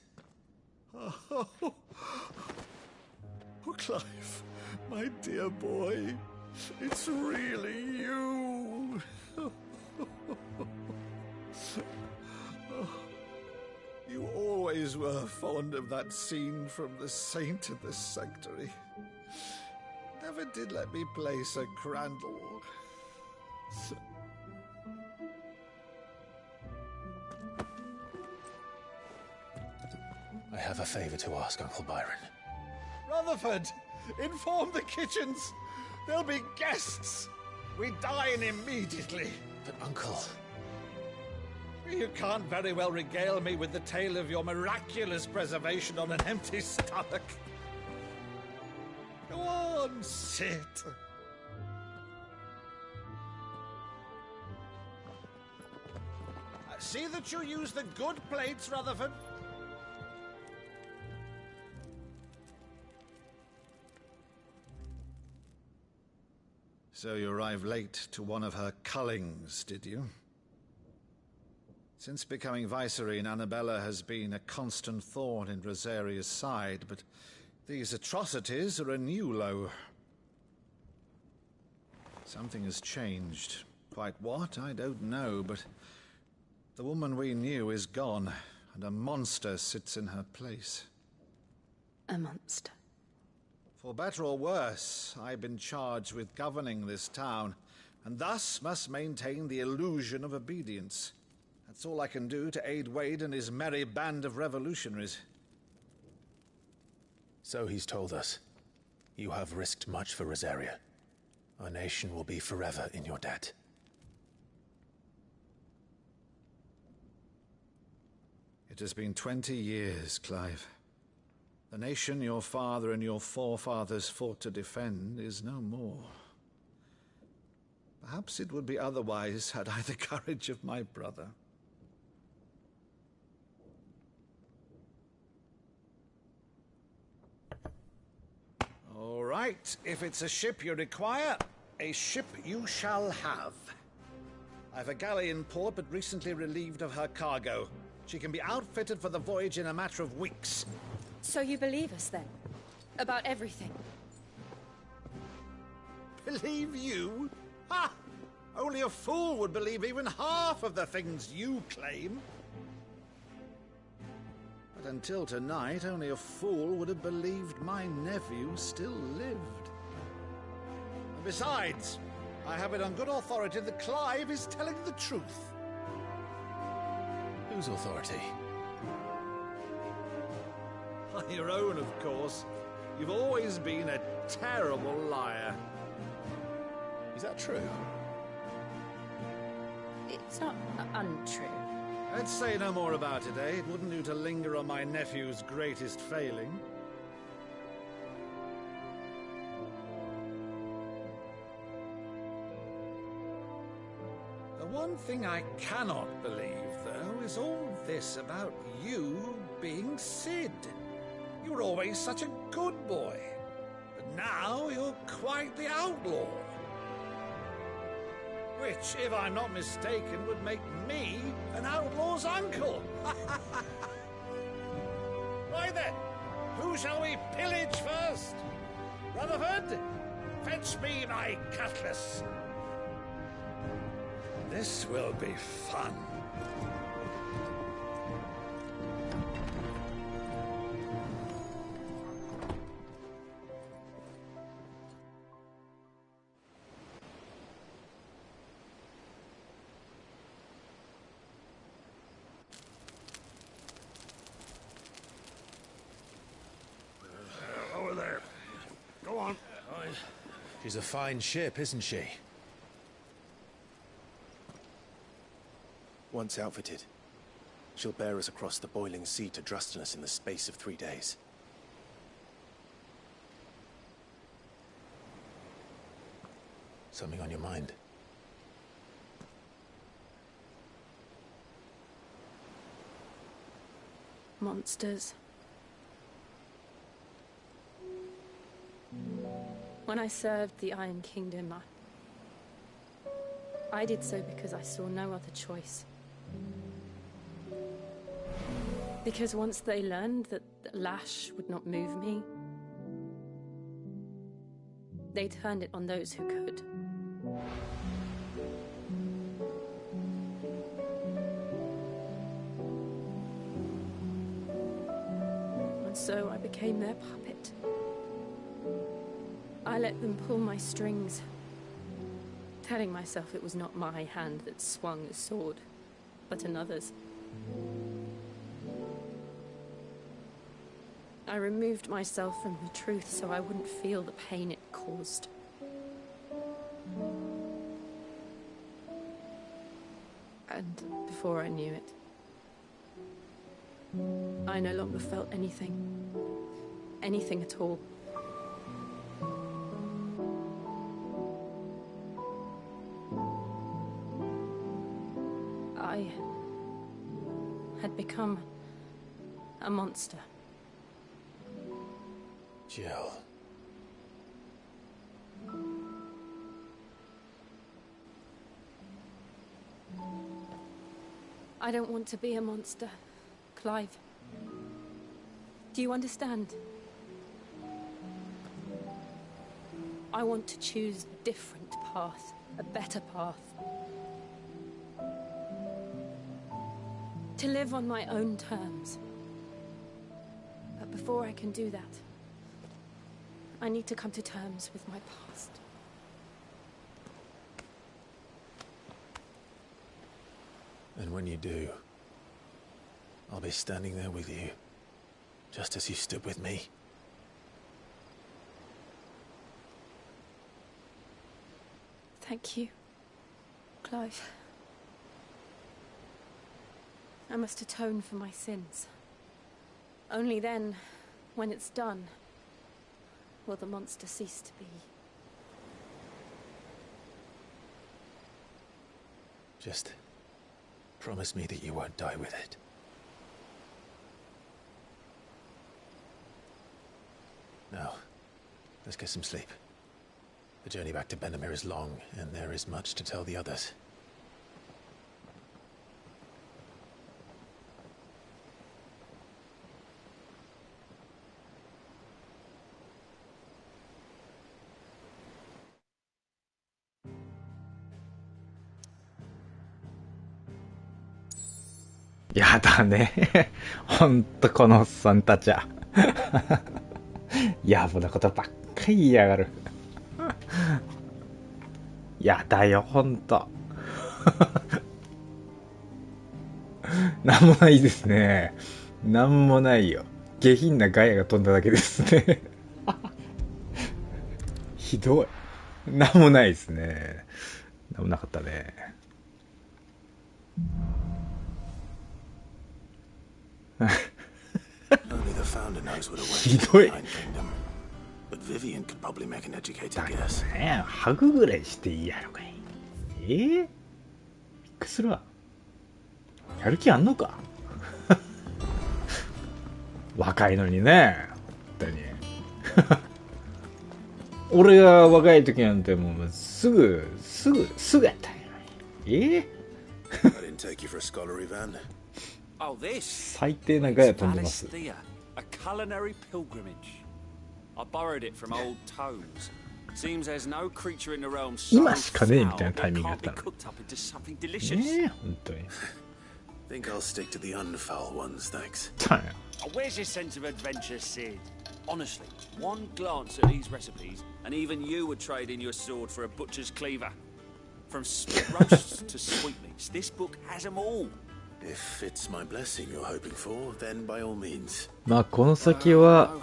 Oh, Clive, my dear boy, it's really you. You always always were fond of that scene from The Saint of the Sanctuary. Never did let me play Sir Crandall. I have a favor to ask, Uncle Byron. Rutherford, inform the kitchens. There'll be guests. We dine immediately. But, Uncle... You can't very well regale me with the tale of your miraculous preservation on an empty stomach. Go on, sit. See that you use the good plates, Rutherford. So you arrived late to one of her cullings, did you? Since becoming Vicereine, Annabella has been a constant thorn in Rosaria's side, but these atrocities are a new low. Something has changed. Quite what, I don't know, but the woman we knew is gone, and a monster sits in her place. A monster? For better or worse, I've been charged with governing this town, and thus must maintain the illusion of obedience. That's all I can do to aid Wade and his merry band of revolutionaries. So he's told us. You have risked much for Rosaria. Our nation will be forever in your debt. It has been 20 years, Clive. The nation your father and your forefathers fought to defend is no more. Perhaps it would be otherwise had I the courage of my brother. All right, if it's a ship you require, a ship you shall have. I've a galley in port, but recently relieved of her cargo. She can be outfitted for the voyage in a matter of weeks. So you believe us, then? About everything? Believe you? Ha! Only a fool would believe even half of the things you claim. But until tonight, only a fool would have believed my nephew still lived. And besides, I have it on good authority that Clive is telling the truth. Whose authority? On your own, of course. You've always been a terrible liar. Is that true? It's not untrue. Let's say no more about it, eh? It wouldn't do to linger on my nephew's greatest failing. The one thing I cannot believe, though, is all this about you being Sid. You were always such a good boy, but now you're quite the outlaw. Which, if I'm not mistaken, would make me an outlaw's uncle. Right then, who shall we pillage first? Rutherford, fetch me my cutlass. This will be fun. Over there. Go on. She's a fine ship, isn't she? Once outfitted, she'll bear us across the boiling sea to Drustinus in the space of 3 days. Something on your mind? Monsters. When I served the Iron Kingdom, I did so because I saw no other choice. Because once they learned that the lash would not move me, they turned it on those who could. so I became their puppet. I let them pull my strings, telling myself it was not my hand that swung the sword, but another's. I removed myself from the truth so I wouldn't feel the pain it caused. And before I knew it, I no longer felt anything. Anything at all. I had become a monster. Jill. I don't want to be a monster, Clive. Do you understand? I want to choose a different path, a better path. To live on my own terms. But before I can do that, I need to come to terms with my past. And when you do, I'll be standing there with you, just as you stood with me. Thank you, Clive. I must atone for my sins. Only then, when it's done, will the monster cease to be. Just promise me that you won't die with it. Now, let's get some sleep. The journey back to Benamir is long, and there is much to tell the others.やだね。ほんとこのおっさんたちは。野暮なことばっかり言いやがる。やだよ、ほんと。なんもないですね。なんもないよ。下品なガヤが飛んだだけですね。ひどい。なんもないですね。なんもなかったね。Only the founder knows what awaits ひどい。 Nine Kingdom. But Vivian could probably make an educated だけど guess. ね、ハグぐらいしていいやろかい。びっくりするわ。やる気あんのか。若いのにね、本当に。俺が若い時なんてもうすぐやったんや。I didn't take you for a scholar, Ivan. Oh, this? 最低なガヤ飛んでます。 Valisthea, a culinary pilgrimage. I borrowed it from old tomes. Seems there's no creature in the realm so 今しかねえみたいな foul タイミン it グだっ can't た be の。 cooked up into something delicious. ねえ、本当に。 Think I'll stick to the unfoul ones, thanks. Oh, where's your sense of adventure, Sid? Honestly, one glance at these recipes, and even you would trade in your sword for a butcher's cleaver. From spit roasts to sweetmeats, this book has them all. If it's my blessing you're hoping for, then by all means. まあこの先は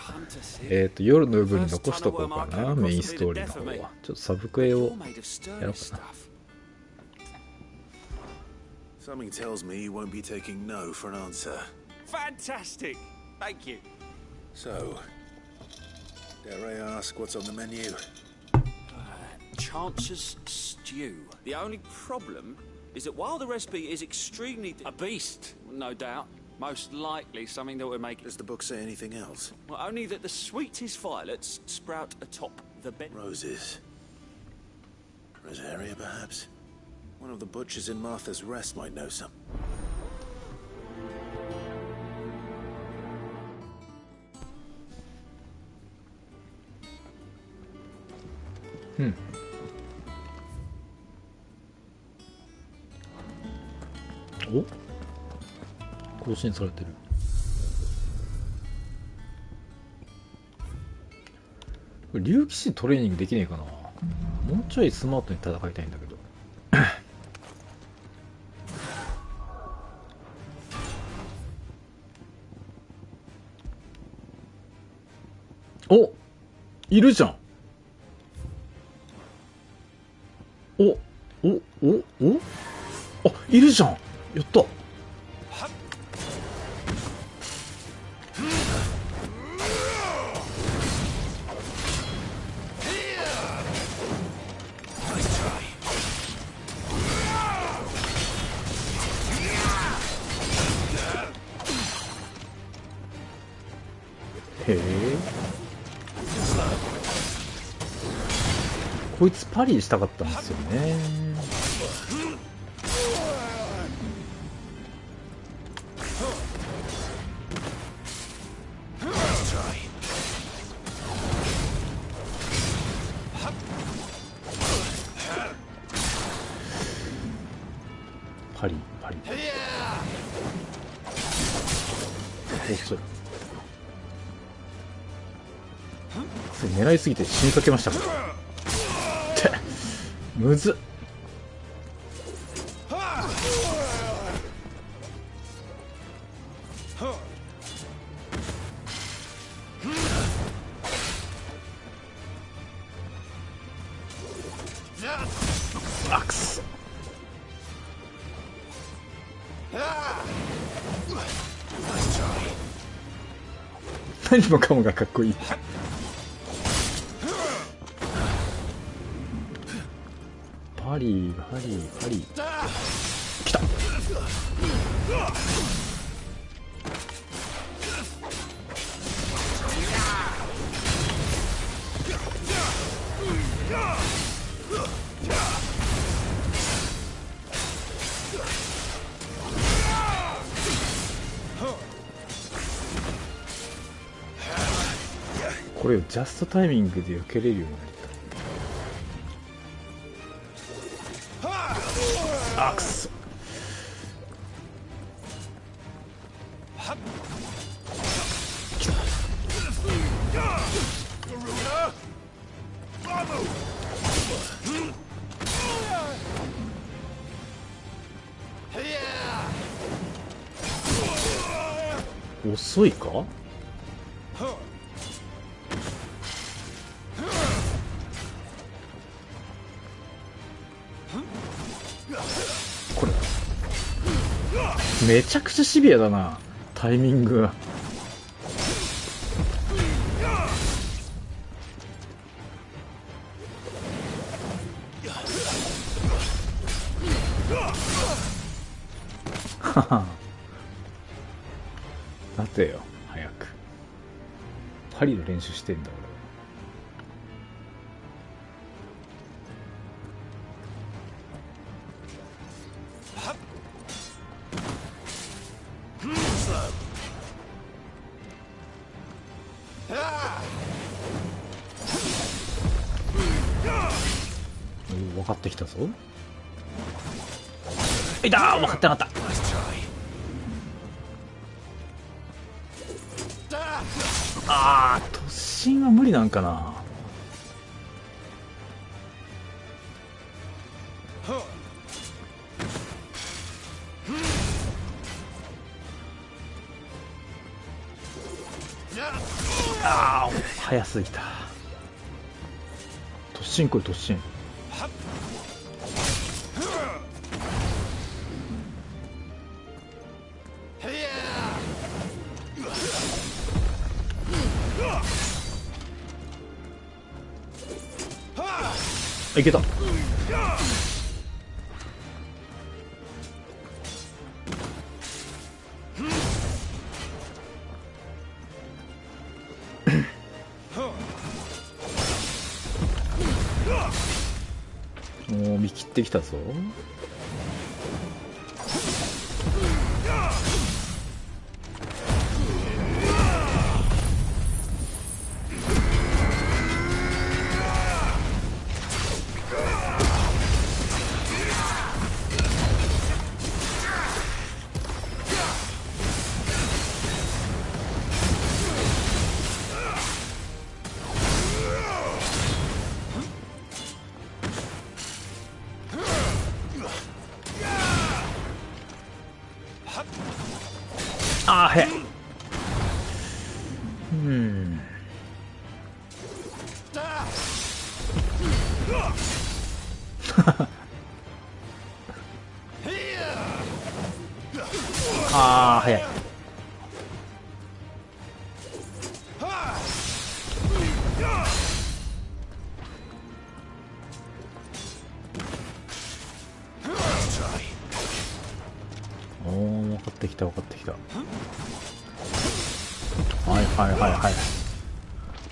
夜の部に残しとこうかな、メインストーリーの方は。ちょっとサブクエをやろうかな。Something tells me you won't be taking no for an answer. Fantastic! Thank you. So, dare I ask what's on the menu? Chance's stew. The only problem is that while the recipe is extremely... A beast, no doubt. Most likely something that would make... Does the book say anything else? Well, only that the sweetest violets sprout atop the bed. Roses. Rosaria, perhaps? One of the butchers in Martha's Rest might know some. Oh? 更新されてる。竜騎士トレーニングできねえかな。もうちょいスマートに戦いたいんだけど。お、いるじゃん。お、あ、いるじゃん。やった。へえ。こいつパリしたかったんですよね。パリ遅い。狙いすぎて死にかけましたからってむずっ。あくそ。何もかもがかっこいい。ハリー来た。これをジャストタイミングで避けれるようになりたい。あ、くそ。遅いか？これめちゃくちゃシビアだな、タイミングが。はは待てよ、早く。パリの練習してんだ俺。分かってきたぞ。いたー、分かってなかった。あー、突進は無理なんかな。あー、早すぎた。突進来い、突進。いけた。もう見切ってきたぞ。ああ早い。おお分かってきた分かってきた。はいはいはいはい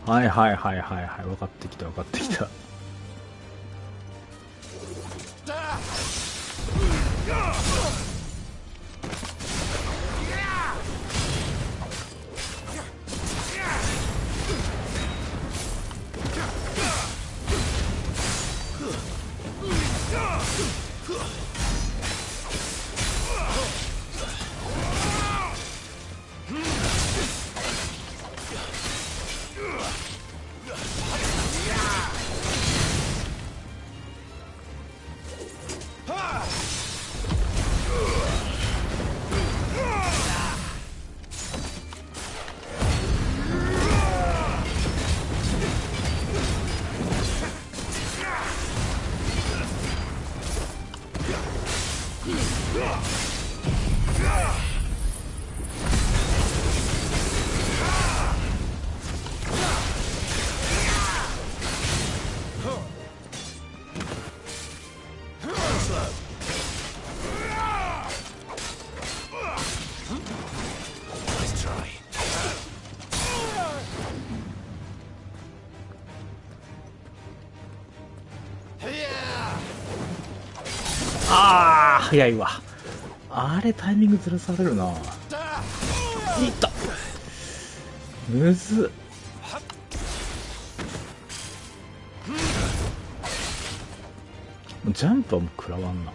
はいはいはいはいはい分かってきた分かってきた。ああ早いわ。あれタイミングずらされるな。いったむずっ。ジャンプはもう食らわんな。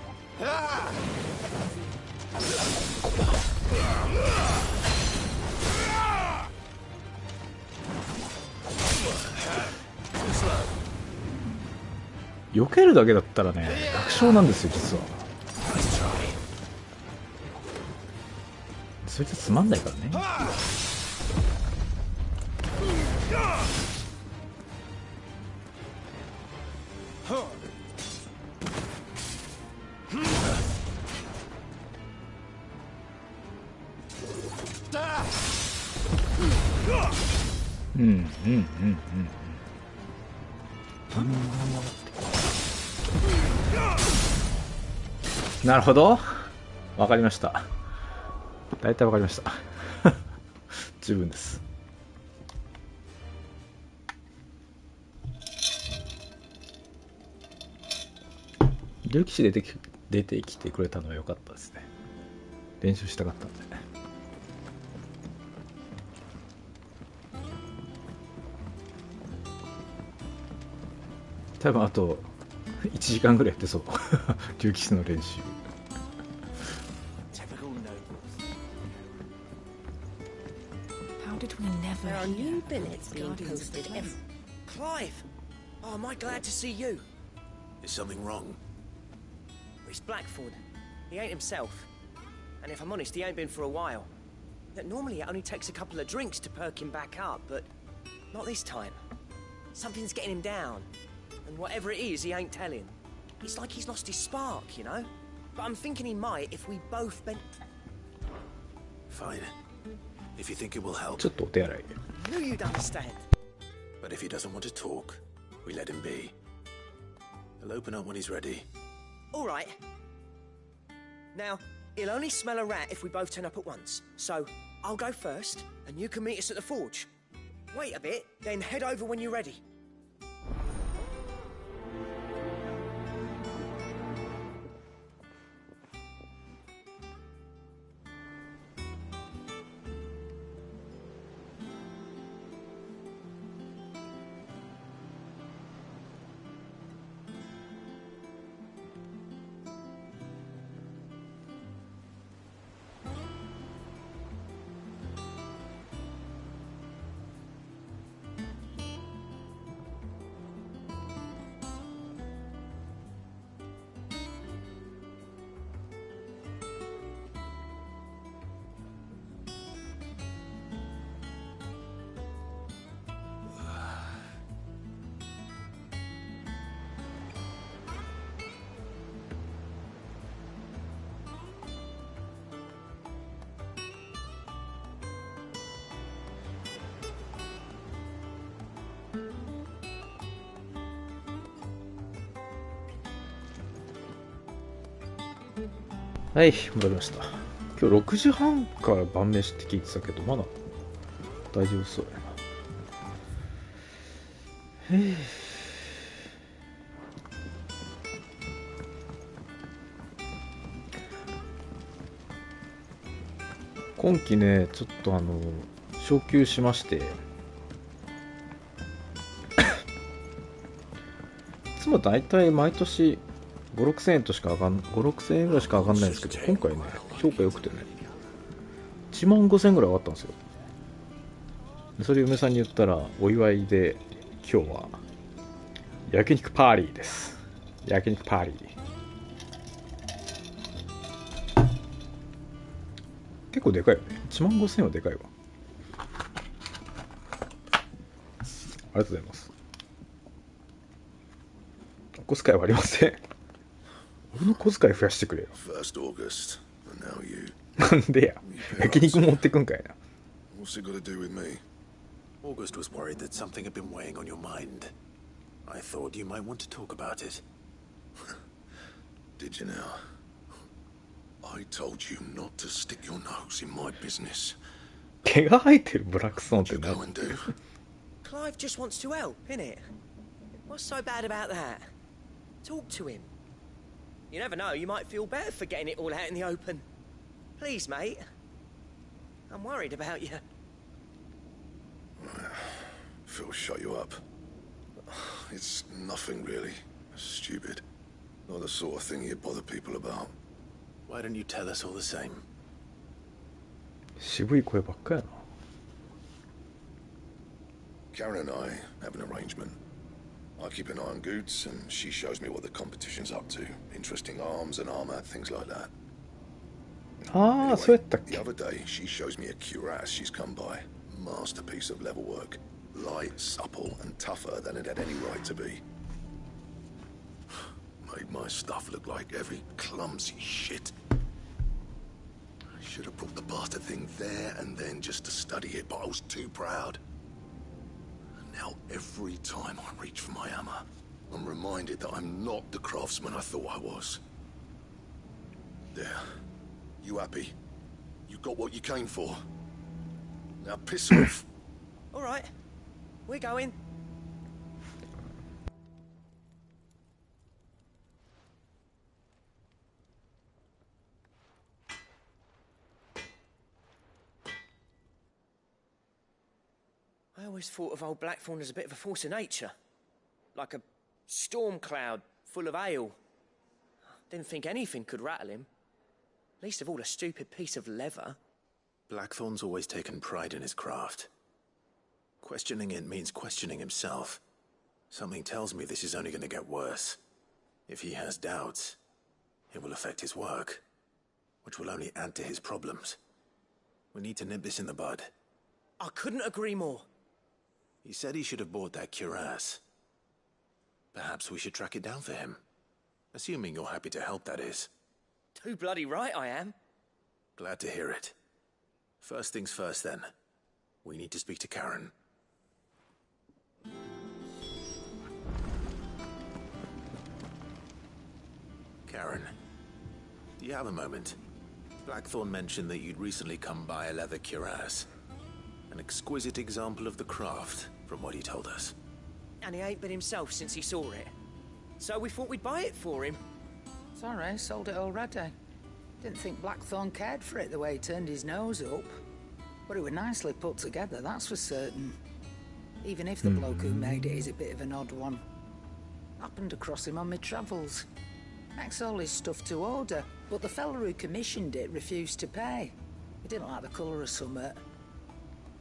避けるだけだったらね楽勝なんですよ実は。そいつつまんないからね。うんうんうんうんなるほどわかりました。大体わかりました十分です。竜騎士出てきてくれたのは良かったですね。練習したかったんで。多分あと1時間ぐらいやってそう竜騎士の練習。There are new billets being posted every... Clive! Oh, am I glad to see you? Is something wrong? It's Blackthorn. He ain't himself. And if I'm honest, he ain't been for a while. Normally it only takes a couple of drinks to perk him back up, but not this time. Something's getting him down. And whatever it is, he ain't telling. It's like he's lost his spark, you know? But I'm thinking he might if we both bent... Fine. If you think it will help. ちょっとお手洗い。 Knew you'd understand. But if he doesn't want to talk, we let him be. He'll open up when he's ready. All right. Now, he'll only smell a rat if we both turn up at once. So, I'll go first, and you can meet us at the forge. Wait a bit, then head over when you're ready. はい、戻りました。今日6時半から晩飯って聞いてたけど、まだ大丈夫そうやな。今期ね、ちょっと昇級しまして、いつもだいたい毎年5、6000円としか5、6000円ぐらいしか上がんないんですけど、今回ね、評価良くてね、1万5000円ぐらい上がったんですよ。それ嫁さんに言ったら、お祝いで今日は焼肉パーリーです。焼肉パーリー。結構でかいよね。1万5000円はでかいわ。ありがとうございます。お小遣いはありません。俺の小遣い増やしてくれよ。なんでや。焼肉持ってくんかいな。What's it got to do with me? August was worried that something had been weighing on your mind. I thought you might want to talk about it. Did you now? I told you not to stick your nose in my business. 毛が生えてるブラックソーンって何？ Clive just wants to help, innit? What's so bad about that? Talk to him. You never know, you might feel better for getting it all out in the open. Please, mate. I'm worried about you. Phil shut you up. It's nothing really. Stupid. Not the sort of thing you bother people about. Why don't you tell us all the same? 渋い声ばっかやな。Karen and I have an arrangement. I keep an eye on Goots, and she shows me what the competition's up to. Interesting arms and armor, things like that. Ah, so the other day, she shows me a cuirass she's come by. Masterpiece of level work. Light, supple, and tougher than it had any right to be. Made my stuff look like every clumsy shit. I should have brought the bastard thing there and then just to study it, but I was too proud. And now every time I reach for my hammer, I'm reminded that I'm not the craftsman I thought I was. There. You happy? You got what you came for? Now piss off. All right. We're going. I always thought of old Blackthorn as a bit of a force of nature. Like a storm cloud full of hail. Didn't think anything could rattle him. Least of all a stupid piece of leather. Blackthorn's always taken pride in his craft. Questioning it means questioning himself. Something tells me this is only going to get worse. If he has doubts, it will affect his work, which will only add to his problems. We need to nip this in the bud. I couldn't agree more. He said he should have bought that cuirass. Perhaps we should track it down for him. Assuming you're happy to help, that is. Too bloody right I am. Glad to hear it. First things first, then. We need to speak to Karen. Karen, do you have a moment? Blackthorn mentioned that you'd recently come by a leather cuirass. An exquisite example of the craft, from what he told us. And he ain't been himself since he saw it. So we thought we'd buy it for him. Sorry, sold it already. Didn't think Blackthorn cared for it the way he turned his nose up. But it was nicely put together, that's for certain. Even if the bloke who made it is a bit of an odd one. Happened across him on my travels. Makes all his stuff to order, but the fella who commissioned it refused to pay. He didn't like the colour of summit.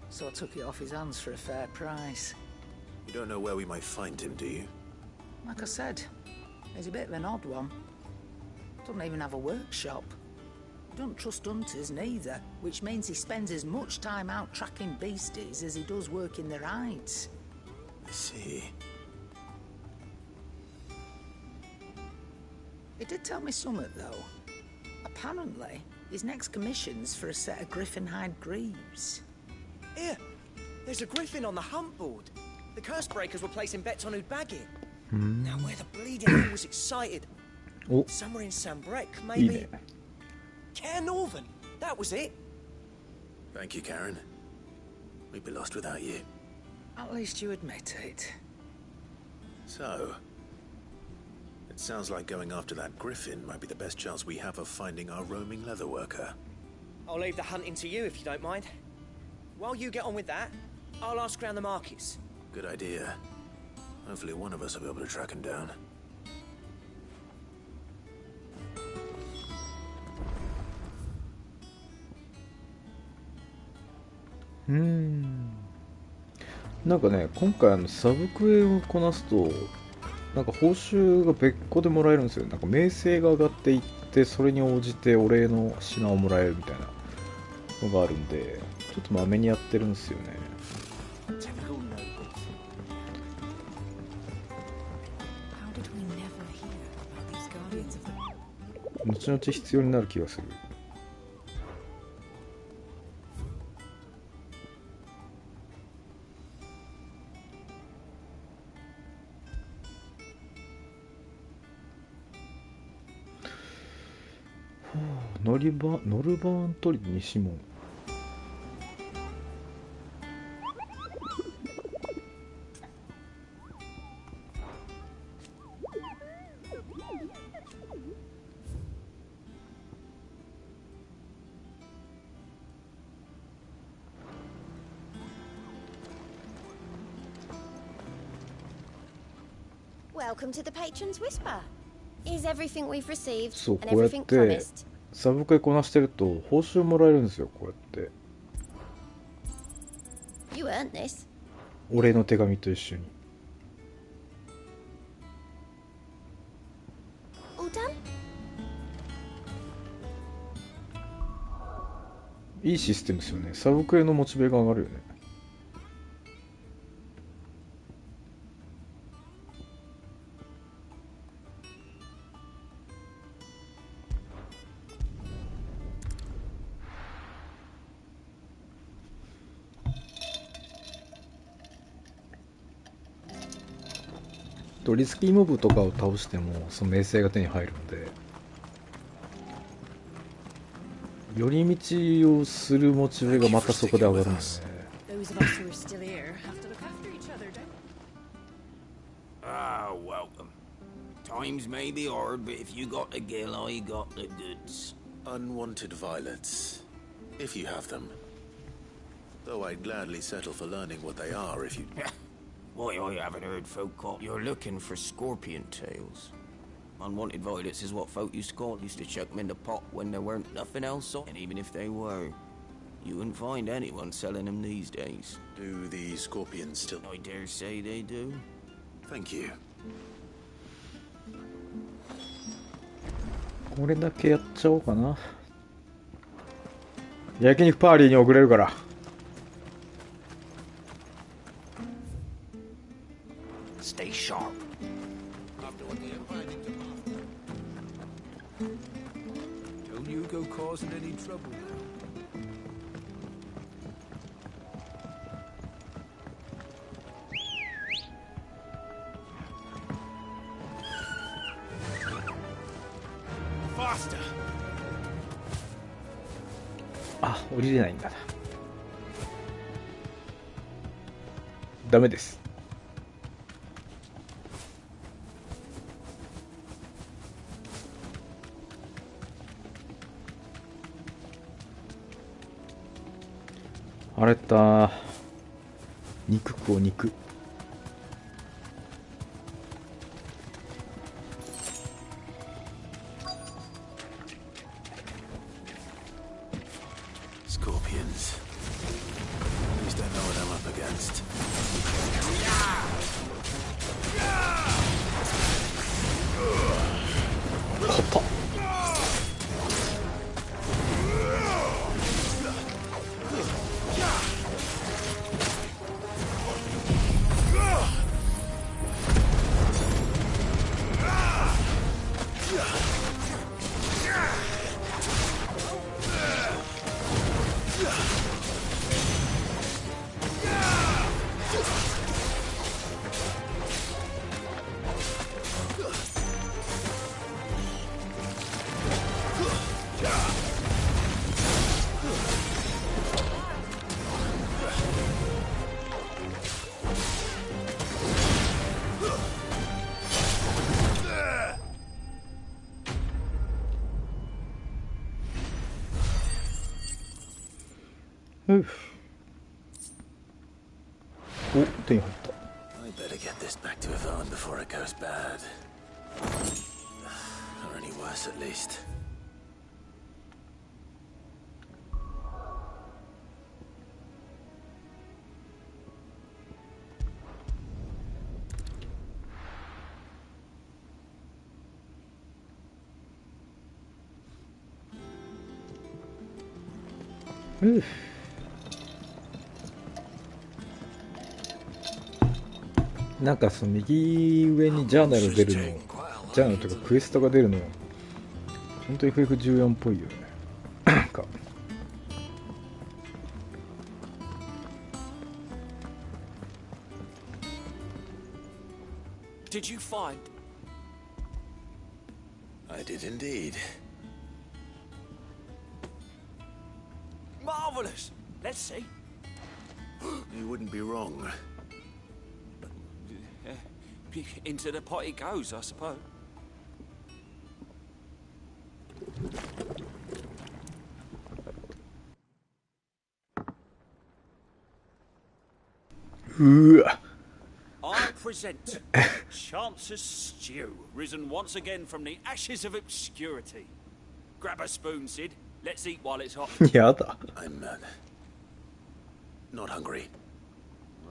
So I took it off his hands for a fair price. You don't know where we might find him, do you? Like I said, he's a bit of an odd one. Doesn't even have a workshop. Don't trust hunters neither, which means he spends as much time out tracking beasties as he does working their hides. I see. He did tell me something, though. Apparently, his next commission's for a set of griffin hide greaves. Here, there's a griffin on the hunt board. The curse breakers were placing bets on who'd bag it. Now where the bleeding hell was excited. Oh. Somewhere in Sambrec, maybe. Care Northern. That was it. Thank you, Karen. We'd be lost without you. At least you admit it. So, it sounds like going after that griffin might be the best chance we have of finding our roaming leatherworker. I'll leave the hunting to you if you don't mind. While you get on with that, I'll ask around the markets. Good idea. Hopefully one of us will be able to track him down.なんかね、今回サブクエをこなすと、なんか報酬が別個でもらえるんですよ。なんか名声が上がっていって、それに応じてお礼の品をもらえるみたいなのがあるんで、ちょっとまめにやってるんですよね。後々必要になる気がする。ノルバーントリ西門。Welcome to the Patron's Whisper. Is everything we've received そう、 and こうやっ everything て promised? サブクエこなしてると報酬もらえるんですよ。こうやって You earned this. お礼の手紙と一緒に。 All done? いいシステムですよね。サブクエのモチベが上がるよね。リスキーモブとかを倒してもその名声が手に入るので、寄り道をするモチベがまたそこで上がるんですね。 Those of us who are still here have to look after each other, don't we? Ah, welcome. Times may be hard, but if you got the gill, I got the goods. Unwanted violets, if you have them. Though I'd gladly settle for learning what they are if you... Why, I haven't heard folk call. You're looking for scorpion tails. Unwanted violets is what folk used to call. Used to chuck them in the pot when there weren't nothing else on. And even if they were, you wouldn't find anyone selling them these days. Do the scorpions still... I dare say they do. Thank you. これだけやっちゃおうかな。焼肉パーリーに遅れるから。 Stay sharp. Don't you go causing any trouble now. Faster. あ、降りれないんだな。ダメです。 荒れた。肉食おう、肉。Scorpions. At least I know what I'm up against. お、手に入った。 I better get this back to Yvonne before it goes bad. Or any worse, at least. Oof. なんかその右上にジャーナル出るの、ジャーナルというかクエストが出るの、本当に FF14 っぽいよね。なんか。Did you find? I did indeed. Marvelous. Let's see. You wouldn't be wrong. Into the pot it goes, I suppose. I present Chance's Stew, risen once again from the ashes of obscurity. Grab a spoon, Sid. Let's eat while it's hot. I'm not hungry.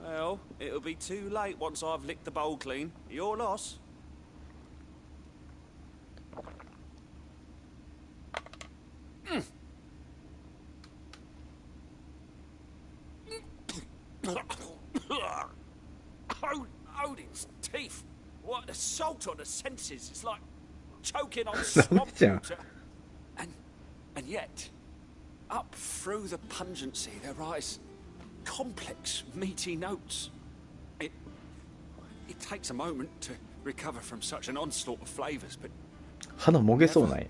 Well, it'll be too late once I've licked the bowl clean. Your loss. Odin's teeth. What assault on the senses. It's like choking on swamp water. And yet, up through the pungency there rise complex, meaty notes. It takes a moment to recover from such an onslaught of flavors, but never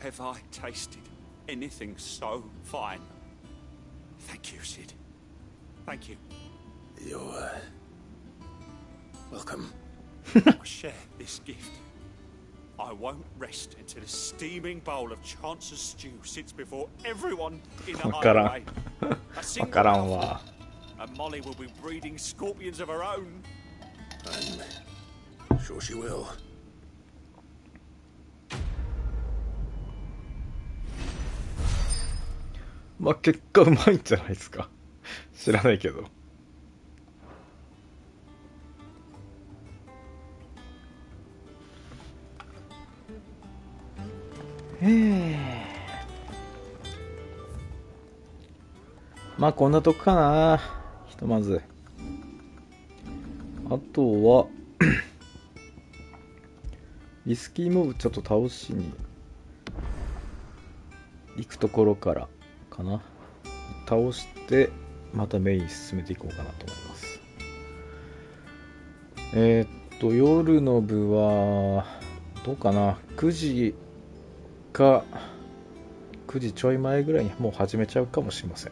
have I tasted anything so fine. Thank you, Sid. Thank you. You're welcome. I share this gift. I won't rest until a steaming bowl of Chance's stew sits before everyone in the hideaway. A single mouthful, and Molly will be breeding scorpions of her own. I'm sure she will. まあ結果うまいんじゃないですか。知らないけど。まあこんなとこかな、ひとまず。あとはリスキーモブちょっと倒しに行くところからかな。倒してまたメイン進めていこうかなと思います。夜の部はどうかな、9時か9時ちょい前ぐらいにもう始めちゃうかもしれません。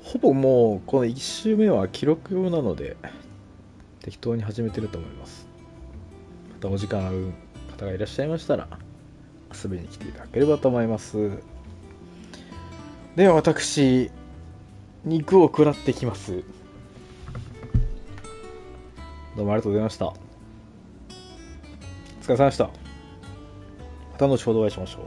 ほぼもうこの1周目は記録用なので適当に始めてると思います。またお時間ある方がいらっしゃいましたら遊びに来ていただければと思います。では私肉を食らってきます。どうもありがとうございました。お疲れ様でした。また後ほどお会いしましょう。